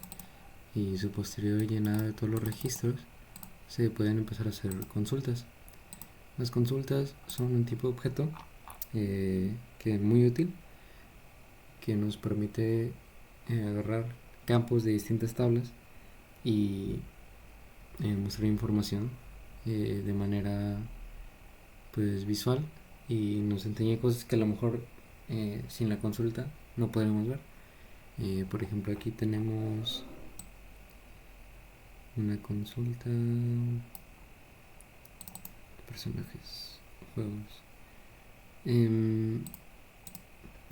y su posterior llenada de todos los registros, se pueden empezar a hacer consultas. Las consultas son un tipo de objeto que es muy útil, que nos permite agarrar campos de distintas tablas y mostrar información de manera pues visual, y nos enseña cosas que a lo mejor sin la consulta no podremos ver. Por ejemplo, aquí tenemos una consulta, personajes, juegos.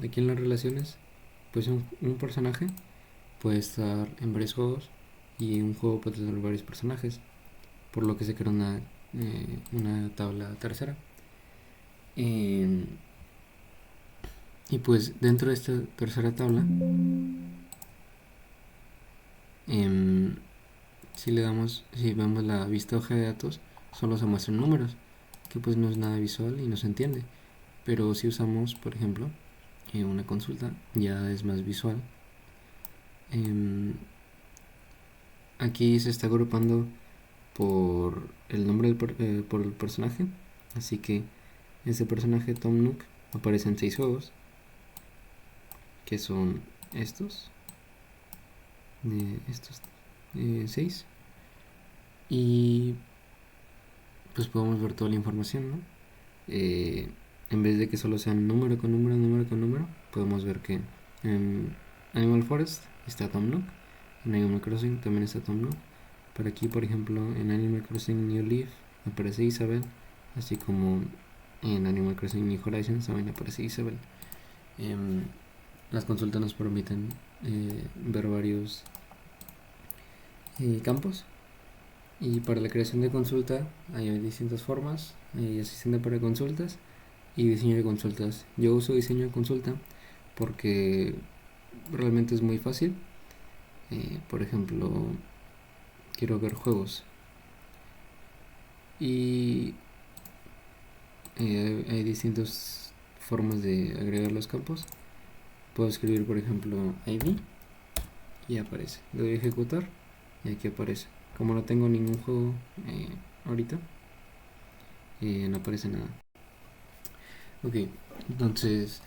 Aquí en las relaciones, pues un personaje puede estar en varios juegos y un juego puede tener varios personajes, por lo que se crea una tabla tercera. Y pues dentro de esta tercera tabla, si vemos la vista hoja de datos, solo se muestran números, que pues no es nada visual y no se entiende. Pero si usamos, por ejemplo, una consulta, ya es más visual. Aquí se está agrupando por el nombre por el personaje, así que este personaje Tom Nook aparece en 6 juegos, que son estos 6, y pues podemos ver toda la información, ¿no? En vez de que solo sean número con número, número con número, podemos ver que en Animal Forest está Tom Nook, en Animal Crossing también está Tom Nook. Por aquí, por ejemplo, en Animal Crossing New Leaf aparece Isabel, así como en Animal Crossing New Horizons también aparece Isabel. Las consultas nos permiten ver varios campos, y para la creación de consulta hay distintas formas: hay asistente para consultas y diseño de consultas. Yo uso diseño de consulta porque realmente es muy fácil. Por ejemplo, quiero ver juegos y hay distintas formas de agregar los campos. Puedo escribir, por ejemplo, ID y aparece. Le doy a ejecutar y aquí aparece. Como no tengo ningún juego ahorita, no aparece nada. Ok, entonces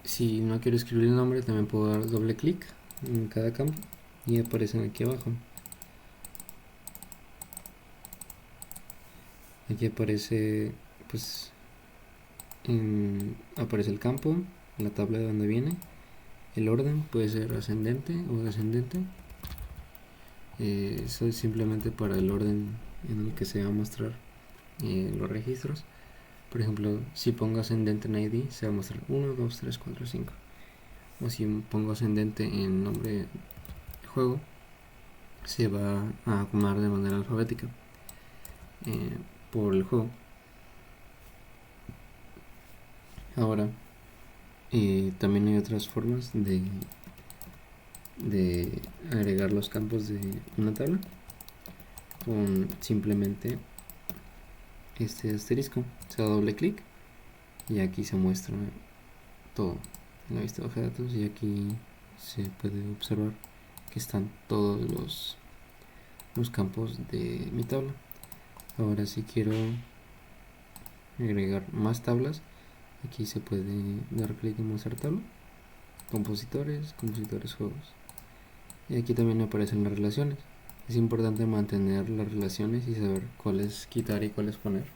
si no quiero escribir el nombre, también puedo dar doble clic en cada campo y aparecen aquí abajo. Aquí aparece, pues, aparece el campo, la tabla de donde viene, el orden puede ser ascendente o descendente. Eso es simplemente para el orden en el que se va a mostrar los registros. Por ejemplo, si pongo ascendente en ID, se va a mostrar 1, 2, 3, 4, 5. O si pongo ascendente en nombre de juego, se va a acomodar de manera alfabética por el juego. Ahora, también hay otras formas de agregar los campos de una tabla con simplemente este asterisco. Se da doble clic y aquí se muestra todo en la vista de hoja de datos, y aquí se puede observar que están todos los campos de mi tabla. Ahora, si quiero agregar más tablas, aquí se puede dar clic en mostrar tabla, compositores, juegos, y aquí también aparecen las relaciones. Es importante mantener las relaciones y saber cuáles quitar y cuáles poner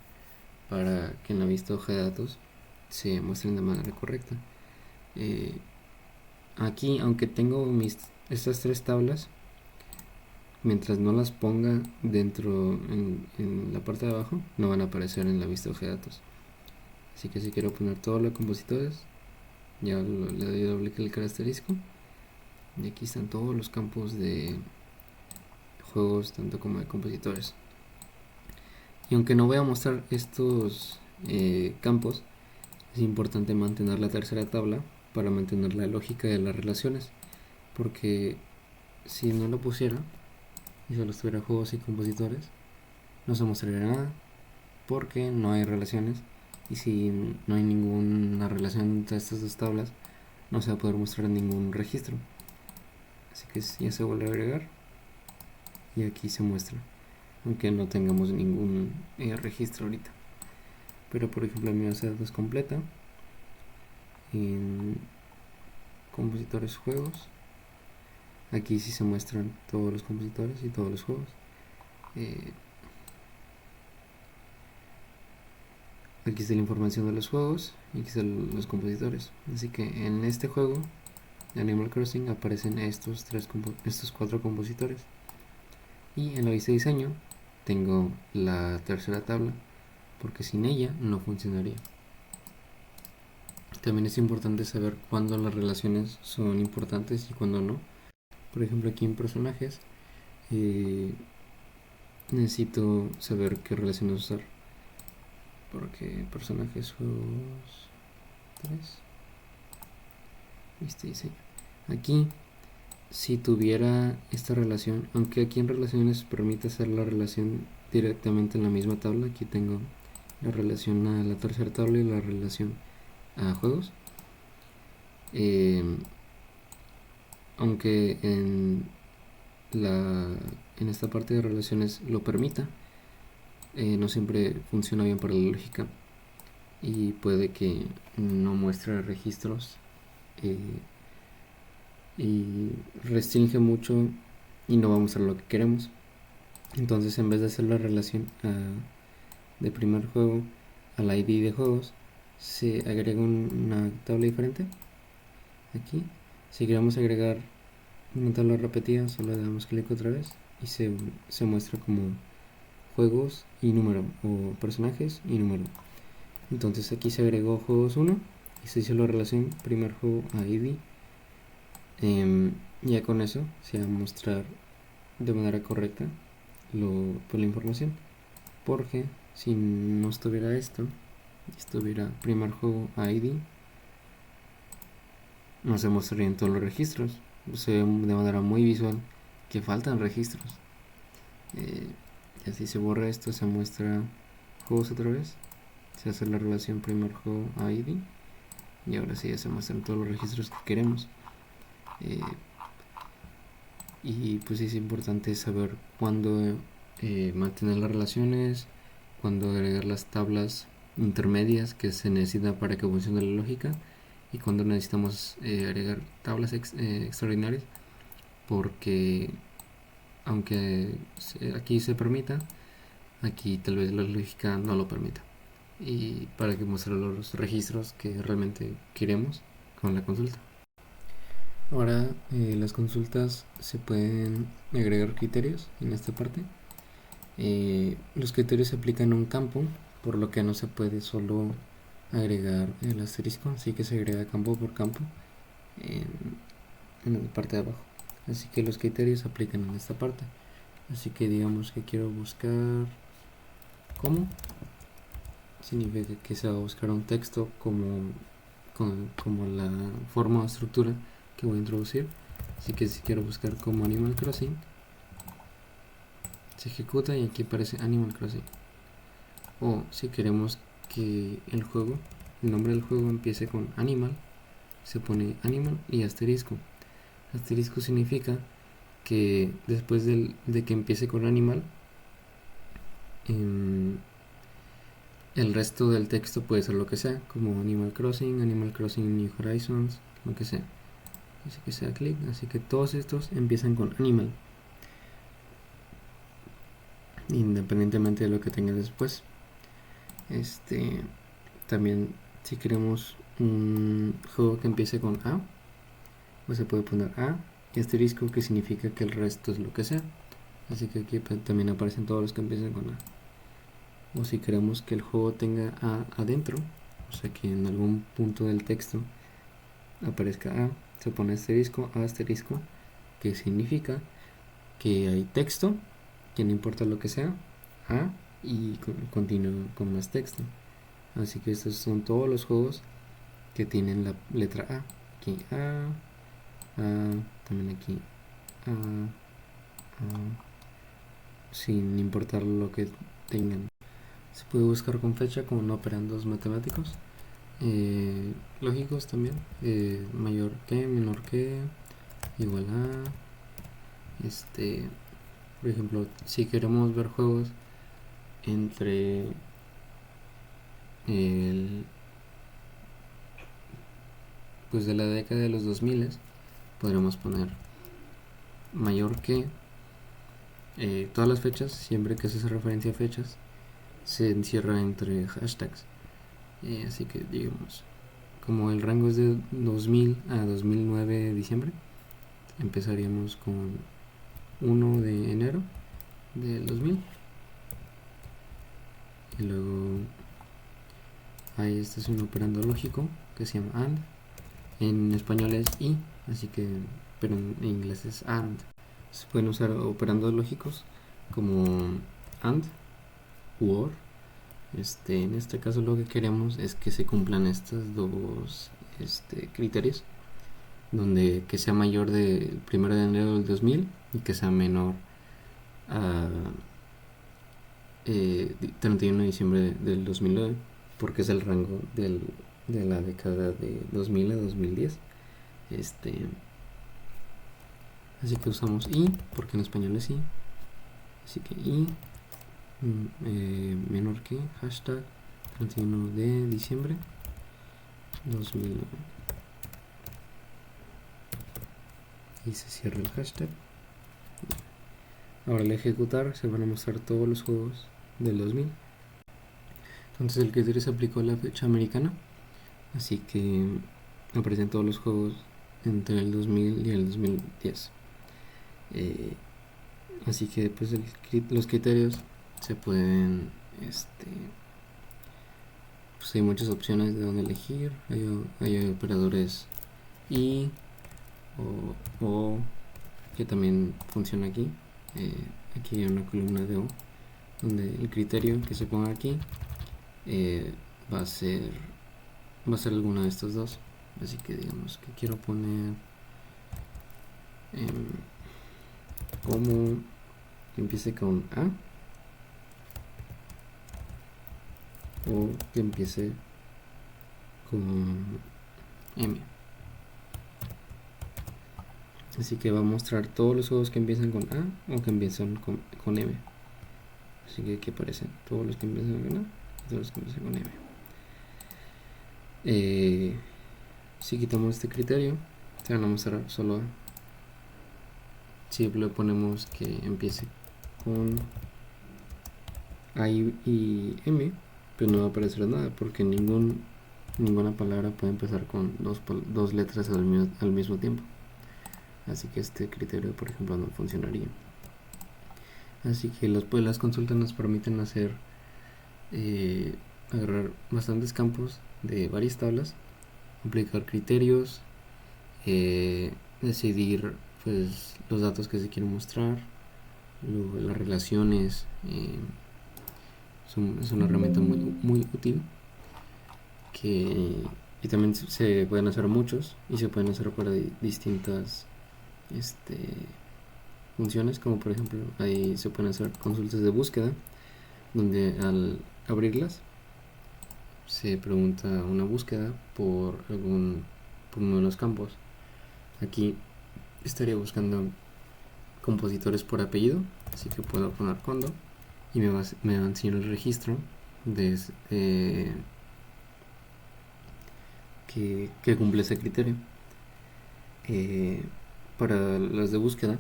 para que en la vista hoja de datos se muestren de manera correcta. Aquí, aunque tengo estas 3 tablas, mientras no las ponga dentro en la parte de abajo, no van a aparecer en la vista de datos. Así que si quiero poner todos los compositores, ya le doy doble clic al asterisco y aquí están todos los campos de juegos, tanto como de compositores. Y aunque no voy a mostrar estos campos, es importante mantener la tercera tabla para mantener la lógica de las relaciones, porque si no lo pusiera y solo estuviera juegos y compositores, no se mostraría nada, porque no hay relaciones, y si no hay ninguna relación entre estas dos tablas, no se va a poder mostrar ningún registro. Así que ya se vuelve a agregar y aquí se muestra, aunque no tengamos ningún registro ahorita. Pero por ejemplo mi base de datos completa en compositores juegos, aquí sí se muestran todos los compositores y todos los juegos. Aquí está la información de los juegos y aquí están los compositores. Así que en este juego de Animal Crossing aparecen estos 4 compositores. Y en la vista de diseño tengo la tercera tabla, porque sin ella no funcionaría. También es importante saber cuándo las relaciones son importantes y cuándo no. Por ejemplo, aquí en personajes necesito saber qué relaciones usar, porque personajes juegos 3, vista y diseño. Aquí, si tuviera esta relación, aunque aquí en relaciones permite hacer la relación directamente en la misma tabla, aquí tengo la relación a la tercera tabla y la relación a juegos. Aunque en esta parte de relaciones lo permita, no siempre funciona bien para la lógica y puede que no muestre registros y restringe mucho y no va a mostrar lo que queremos. Entonces, en vez de hacer la relación de primer juego al ID de juegos, se agrega una tabla diferente. Aquí, si queremos agregar una tabla repetida, solo le damos clic otra vez y se muestra como juegos y número, o personajes y número. Entonces aquí se agregó juegos 1 y se hizo la relación primer juego a ID. Ya con eso se va a mostrar de manera correcta la información, porque si no estuviera esto, estuviera primer juego a ID, no se mostrarían todos los registros. Se ve de manera muy visual que faltan registros. Y así se borra esto, se muestra juegos otra vez, se hace la relación primer juego a ID y ahora sí ya se muestran todos los registros que queremos. Y pues es importante saber cuándo mantener las relaciones, cuándo agregar las tablas intermedias que se necesitan para que funcione la lógica y cuándo necesitamos agregar tablas extraordinarias, porque aunque aquí se permita, aquí tal vez la lógica no lo permita, y para que mostrar los registros que realmente queremos con la consulta. Ahora las consultas se pueden agregar criterios en esta parte. Los criterios se aplican a un campo, por lo que no se puede solo agregar el asterisco, así que se agrega campo por campo en la parte de abajo. Así que los criterios se aplican en esta parte. Así que digamos que quiero buscar cómo, significa que se va a buscar un texto como la forma o estructura que voy a introducir. Así que si quiero buscar como Animal Crossing, se ejecuta y aquí aparece Animal Crossing. O si queremos que el nombre del juego empiece con Animal, se pone Animal y asterisco. Asterisco significa que después de que empiece con Animal, el resto del texto puede ser lo que sea, como Animal Crossing New Horizons, lo que sea. Así que sea clic, así que todos estos empiezan con Animal, independientemente de lo que tenga después. También si queremos un juego que empiece con A, pues se puede poner A y asterisco, que significa que el resto es lo que sea. así que aquí también aparecen todos los que empiezan con A. O si queremos que el juego tenga A adentro, o sea que en algún punto del texto aparezca A, se pone asterisco, A asterisco, que significa que hay texto, que no importa lo que sea, A, y continúo con más texto. Así que estos son todos los juegos que tienen la letra A. Aquí A, también aquí A, sin importar lo que tengan. Se puede buscar con fecha con operandos matemáticos, lógicos también, mayor que, menor que, igual a. Por ejemplo, si queremos ver juegos entre pues de la década de los 2000, podremos poner mayor que, todas las fechas, siempre que se hace referencia a fechas, se encierra entre hashtags. Así que digamos, como el rango es de 2000 a 2009 diciembre, empezaríamos con 1 de enero del 2000. Y luego este es un operando lógico que se llama AND. En español es y, así que, pero en inglés es AND. Se pueden usar operandos lógicos como AND u OR. En este caso lo que queremos es que se cumplan estos dos criterios, donde que sea mayor del 1 de enero del 2000 y que sea menor a 31 de diciembre del 2009, porque es el rango de la década de 2000 a 2010. Así que usamos y, porque en español es y. Así que y menor que hashtag 31 de diciembre 2009. Y se cierra el hashtag. Ahora al ejecutar se van a mostrar todos los juegos del 2000. Entonces el criterio se aplicó a la fecha americana, así que aparecen todos los juegos entre el 2000 y el 2010. Así que pues los criterios se pueden, pues hay muchas opciones de dónde elegir. Hay operadores y o que también funciona aquí. Aquí hay una columna de O, donde el criterio que se ponga aquí va a ser alguna de estos dos. Así que digamos que quiero poner como que empiece con A o que empiece con M. Así que va a mostrar todos los juegos que empiezan con A o que empiezan con M. Así que aquí aparecen todos los que empiezan con A y todos los que empiezan con M. Si quitamos este criterio, se van a mostrar solo A. Si le ponemos que empiece con A y M, pues no va a aparecer nada, porque ninguna palabra puede empezar con dos letras al mismo tiempo. Así que este criterio, por ejemplo, no funcionaría. Así que las consultas nos permiten hacer agarrar bastantes campos de varias tablas, aplicar criterios, decidir pues los datos que se quieren mostrar, luego las relaciones. Es una herramienta muy, muy útil, y también se pueden hacer muchos y se pueden hacer para distintas funciones, como por ejemplo ahí se pueden hacer consultas de búsqueda, donde al abrirlas se pregunta una búsqueda por uno de los campos. Aquí estaría buscando compositores por apellido, así que puedo poner Kondo y me va a enseñar el registro que cumple ese criterio. Para las de búsqueda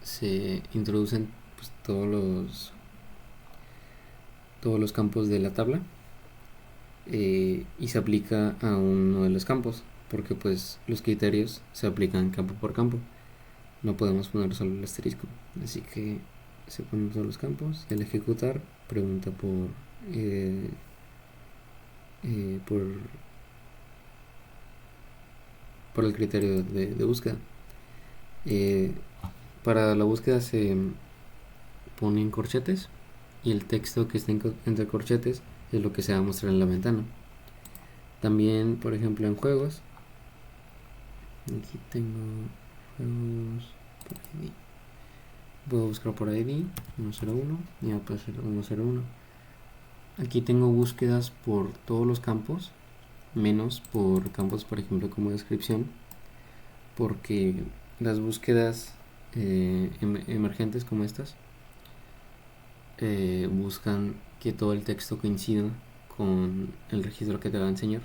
se introducen pues, todos los campos de la tabla, y se aplica a uno de los campos, porque pues los criterios se aplican campo por campo, no podemos poner solo el asterisco. Así que se ponen todos los campos. Y al ejecutar pregunta por el criterio de búsqueda. Para la búsqueda se ponen corchetes y el texto que está entre corchetes es lo que se va a mostrar en la ventana. También, por ejemplo, en juegos, aquí tengo juegos por ID. Puedo buscar por ID 101 y va a aparecer 101. Aquí tengo búsquedas por todos los campos, menos por campos, por ejemplo, como descripción, porque las búsquedas emergentes como estas buscan que todo el texto coincida con el registro que te va a enseñar.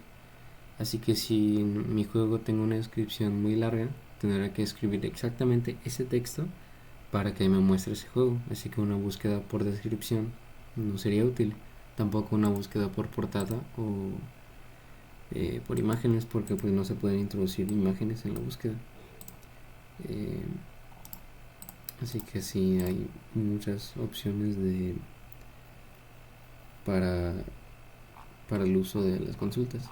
Así que si en mi juego tengo una descripción muy larga, tendré que escribir exactamente ese texto para que me muestre ese juego. Así que una búsqueda por descripción no sería útil. Tampoco una búsqueda por portada o por imágenes, porque pues no se pueden introducir imágenes en la búsqueda. Así que sí, hay muchas opciones para el uso de las consultas.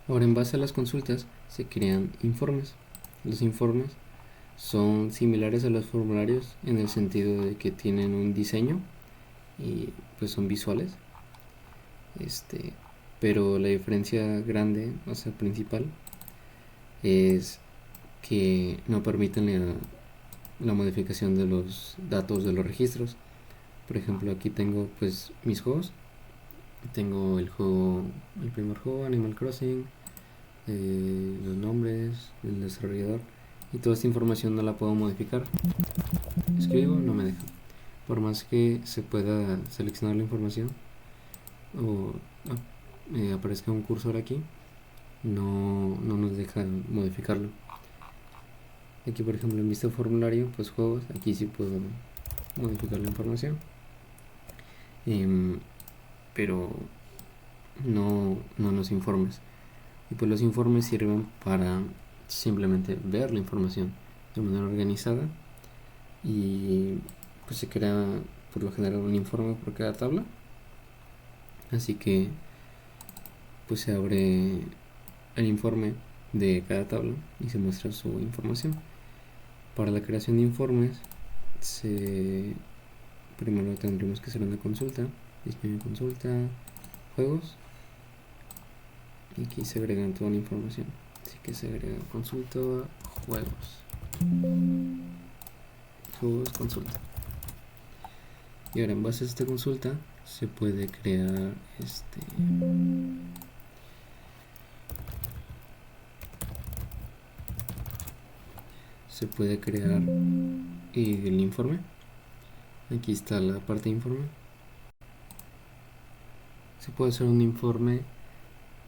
Ahora, en base a las consultas se crean informes. Los informes son similares a los formularios en el sentido de que tienen un diseño y pues son visuales. Pero la diferencia grande, o sea, principal, es que no permiten la modificación de los datos de los registros. Por ejemplo, aquí tengo pues mis juegos. Tengo el primer juego, Animal Crossing, los nombres, el desarrollador, y toda esta información no la puedo modificar. Escribo, no me deja. Por más que se pueda seleccionar la información o aparezca un cursor aquí, no nos deja modificarlo. Aquí, por ejemplo, en vista formulario, pues juegos, aquí sí puedo modificar la información, pero no los informes. Y pues los informes sirven para simplemente ver la información de manera organizada, y pues se crea por lo general un informe por cada tabla. Así que pues se abre el informe de cada tabla y se muestra su información. Para la creación de informes primero tendremos que hacer una consulta, diseño de consulta, juegos, y aquí se agregan toda la información. Así que se agrega consulta, juegos, consulta. Y ahora, en base a esta consulta se puede crear el informe. Aquí está la parte de informe. Se puede hacer un informe.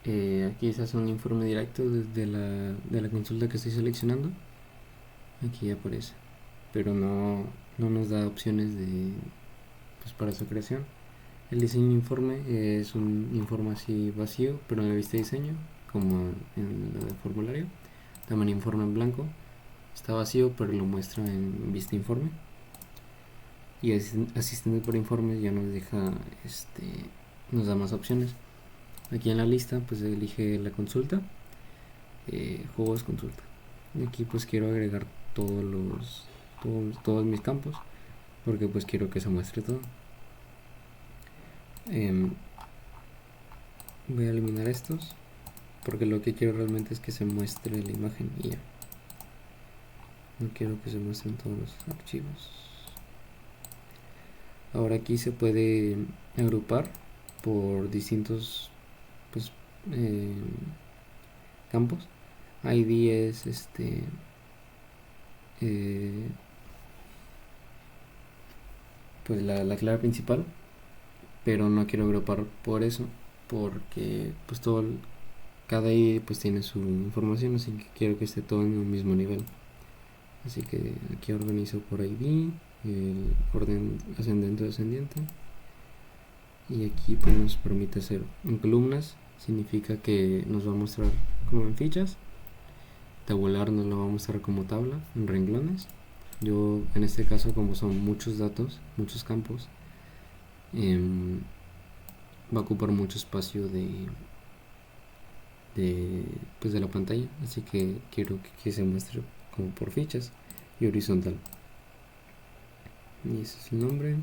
Aquí se hace un informe directo desde de la consulta que estoy seleccionando. Aquí aparece, pero no nos da opciones pues para su creación. El diseño de informe es un informe así vacío, pero en la vista de diseño, como en el formulario. También informe en blanco, está vacío, pero lo muestra en vista informe. Y asistente por informes ya nos deja, nos da más opciones. Aquí en la lista pues elige la consulta, juegos consulta. Y aquí pues quiero agregar todos mis campos, porque pues quiero que se muestre todo. Voy a eliminar estos, porque lo que quiero realmente es que se muestre la imagen y ya. No quiero que se muestren todos los archivos. Ahora aquí se puede agrupar por distintos pues, campos. ID es pues la clave principal, pero no quiero agrupar por eso, porque pues cada ID pues tiene su información, así que quiero que esté todo en un mismo nivel. Así que aquí organizo por ID, el orden ascendente o descendiente, y aquí pues nos permite hacer en columnas. Significa que nos va a mostrar como en fichas. Tabular nos lo va a mostrar como tabla en renglones. Yo en este caso, como son muchos datos, muchos campos, va a ocupar mucho espacio pues de la pantalla, así que quiero que se muestre como por fichas y horizontal. Y ese es el nombre.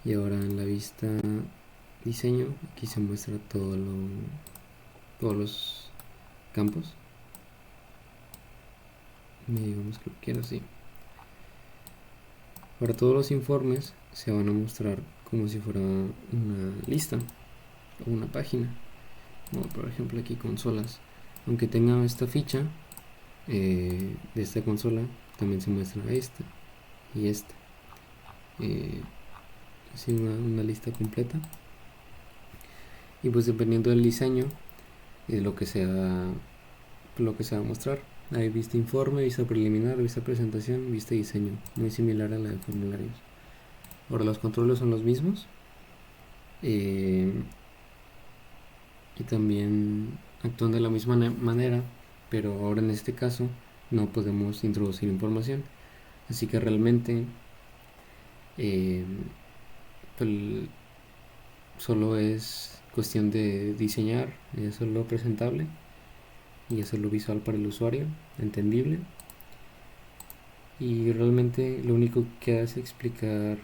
Y ahora en la vista diseño, aquí se muestra todos los campos. Digamos que lo quiero así. Ahora todos los informes se van a mostrar como si fuera una lista o una página, como por ejemplo aquí consolas. Aunque tenga esta ficha de esta consola, también se muestra esta y esta, así una lista completa. Y pues dependiendo del diseño es lo que se va a mostrar. Hay vista informe, vista preliminar, vista presentación, vista diseño, muy similar a la de formularios. Ahora los controles son los mismos, y también actúan de la misma manera, pero ahora en este caso no podemos introducir información, así que realmente pues, solo es cuestión de diseñar, hacerlo presentable y hacerlo visual para el usuario, entendible. Y realmente lo único que hace es explicar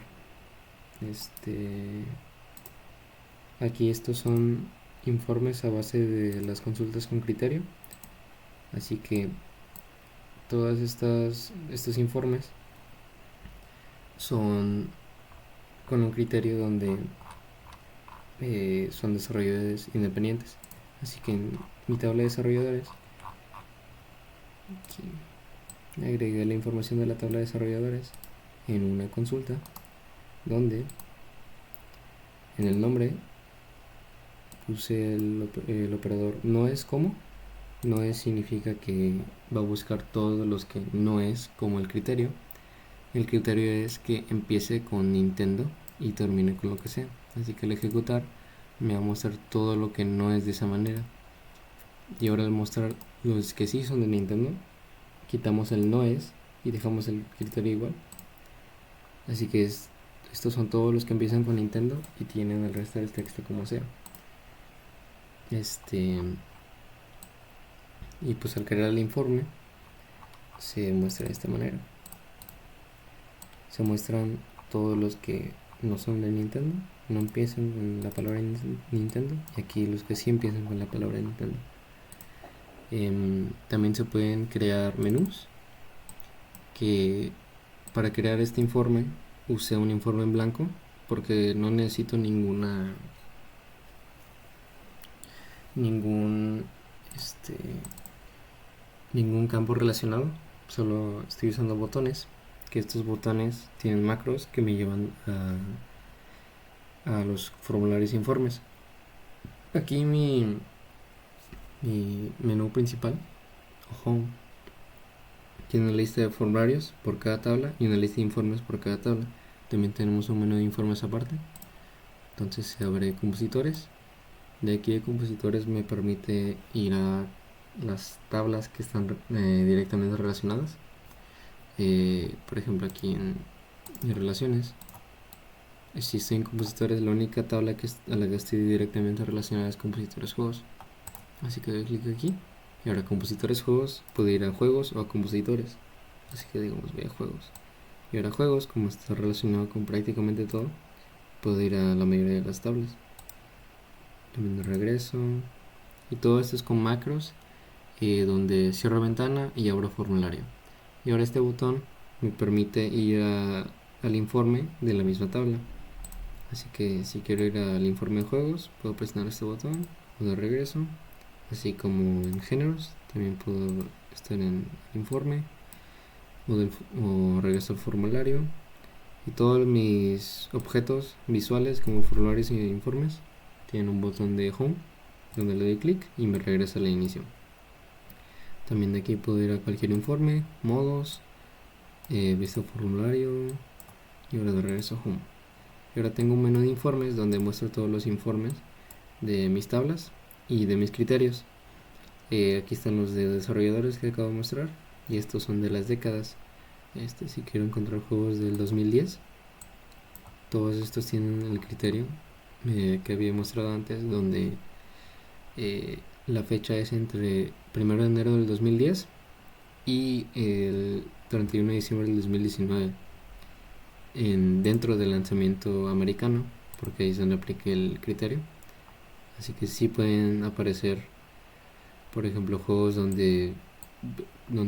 aquí estos son informes a base de las consultas con criterio, así que todas estos informes son con un criterio donde son desarrolladores independientes, así que en mi tabla de desarrolladores aquí agregué la información de la tabla de desarrolladores en una consulta donde en el nombre puse el operador no es como. No es significa que va a buscar todos los que no es como el criterio. El criterio es que empiece con Nintendo y termine con lo que sea. Así que al ejecutar me va a mostrar todo lo que no es de esa manera. Y ahora al mostrar los que sí son de Nintendo, quitamos el no es y dejamos el criterio igual. Así que estos son todos los que empiezan con Nintendo y tienen el resto del texto como sea. Y pues al crear el informe se muestra de esta manera. Se muestran todos los que no son de Nintendo, no empiezan con la palabra Nintendo, y aquí los que sí empiezan con la palabra Nintendo. También se pueden crear menús, que para crear este informe usé un informe en blanco porque no necesito ningún campo relacionado, solo estoy usando botones, que estos botones tienen macros que me llevan a los formularios e informes. Aquí mi menú principal, Home, tiene una lista de formularios por cada tabla y una lista de informes por cada tabla. También tenemos un menú de informes aparte. Entonces se abre compositores. De aquí de compositores me permite ir a las tablas que están directamente relacionadas. Por ejemplo, aquí en mis relaciones, si estoy en compositores, la única tabla a la que estoy directamente relacionada es compositores juegos. Así que doy clic aquí. Y ahora compositores juegos, puedo ir a juegos o a compositores. Así que digamos voy a juegos. Y ahora juegos, como está relacionado con prácticamente todo, puedo ir a la mayoría de las tablas. También de regreso. Y todo esto es con macros, donde cierro ventana y abro formulario. Y ahora este botón me permite ir al informe de la misma tabla. Así que si quiero ir al informe de juegos, puedo presionar este botón o de regreso. Así como en géneros, también puedo estar en informe o regreso al formulario. Y todos mis objetos visuales como formularios y informes tienen un botón de home donde le doy clic y me regresa al inicio. También de aquí puedo ir a cualquier informe, modos, vista formulario y ahora de regreso a home. Y ahora tengo un menú de informes donde muestro todos los informes de mis tablas y de mis criterios. Aquí están los de desarrolladores que acabo de mostrar, y estos son de las décadas. Si quiero encontrar juegos del 2010, todos estos tienen el criterio que había mostrado antes, donde la fecha es entre 1 de enero del 2010 y el 31 de diciembre del 2019 dentro del lanzamiento americano, porque ahí es donde aplique el criterio. Así que sí pueden aparecer, por ejemplo, juegos donde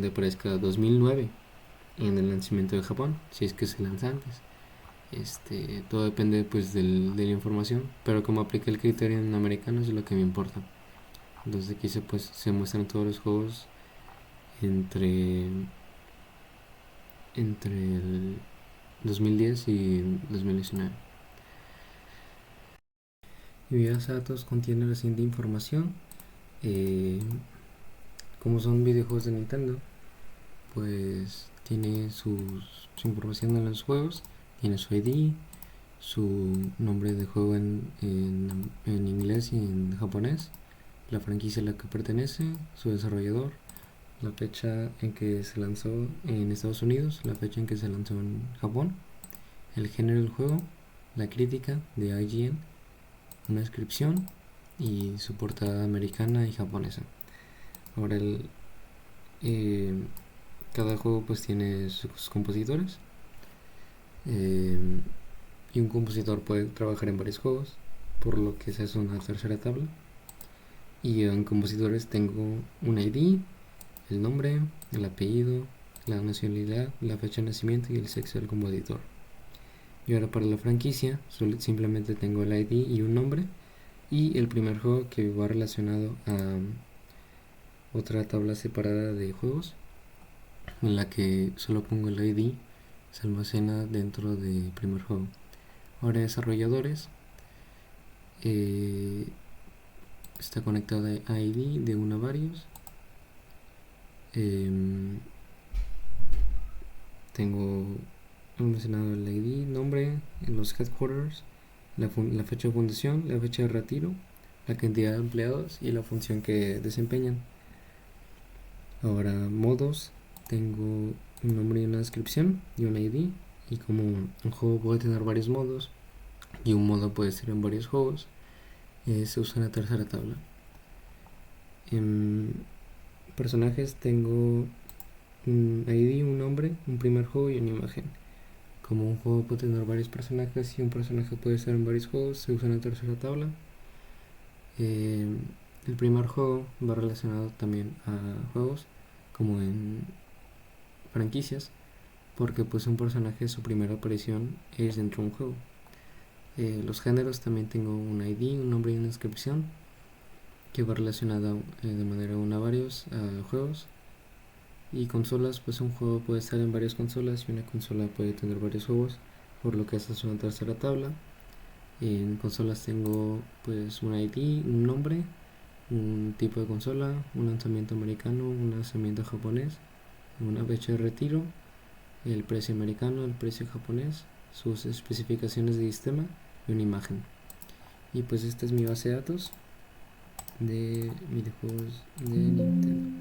aparezca 2009 en el lanzamiento de Japón, si es que se lanza antes. Todo depende pues de la información, pero como aplica el criterio en americano es lo que me importa. Entonces aquí se muestran todos los juegos entre el 2010 y 2019. Mi base de datos contiene la siguiente información. Como son videojuegos de Nintendo, pues tiene su información en los juegos, tiene su ID, su nombre de juego en inglés y en japonés, la franquicia a la que pertenece, su desarrollador, la fecha en que se lanzó en Estados Unidos, la fecha en que se lanzó en Japón, el género del juego, la crítica de IGN, una descripción y su portada americana y japonesa. Ahora cada juego pues tiene sus compositores, y un compositor puede trabajar en varios juegos, por lo que esa es una tercera tabla. Y en compositores tengo un ID, el nombre, el apellido, la nacionalidad, la fecha de nacimiento y el sexo del compositor. Y ahora para la franquicia simplemente tengo el ID y un nombre y el primer juego, que va relacionado a otra tabla separada de juegos en la que solo pongo el ID, se almacena dentro del primer juego. Ahora desarrolladores, está conectado a ID de 1 a varios. Tengo almacenado el ID, nombre, los headquarters, la fecha de fundación, la fecha de retiro, la cantidad de empleados y la función que desempeñan. Ahora modos, tengo un nombre y una descripción y un ID, y como un juego puede tener varios modos y un modo puede ser en varios juegos, se usa la tercera tabla. En personajes tengo un ID, un nombre, un primer juego y una imagen. Como un juego puede tener varios personajes y un personaje puede estar en varios juegos, se usa en la tercera tabla. El primer juego va relacionado también a juegos, como en franquicias, porque pues un personaje, su primera aparición es dentro de un juego. Los géneros también tengo un ID, un nombre y una descripción, que va relacionado de manera una a varios juegos. Y consolas, pues un juego puede estar en varias consolas y una consola puede tener varios juegos, por lo que esta es una tercera tabla. En consolas tengo pues un ID, un nombre, un tipo de consola, un lanzamiento americano, un lanzamiento japonés, una fecha de retiro, el precio americano, el precio japonés, sus especificaciones de sistema y una imagen. Y pues esta es mi base de datos de videojuegos de Nintendo.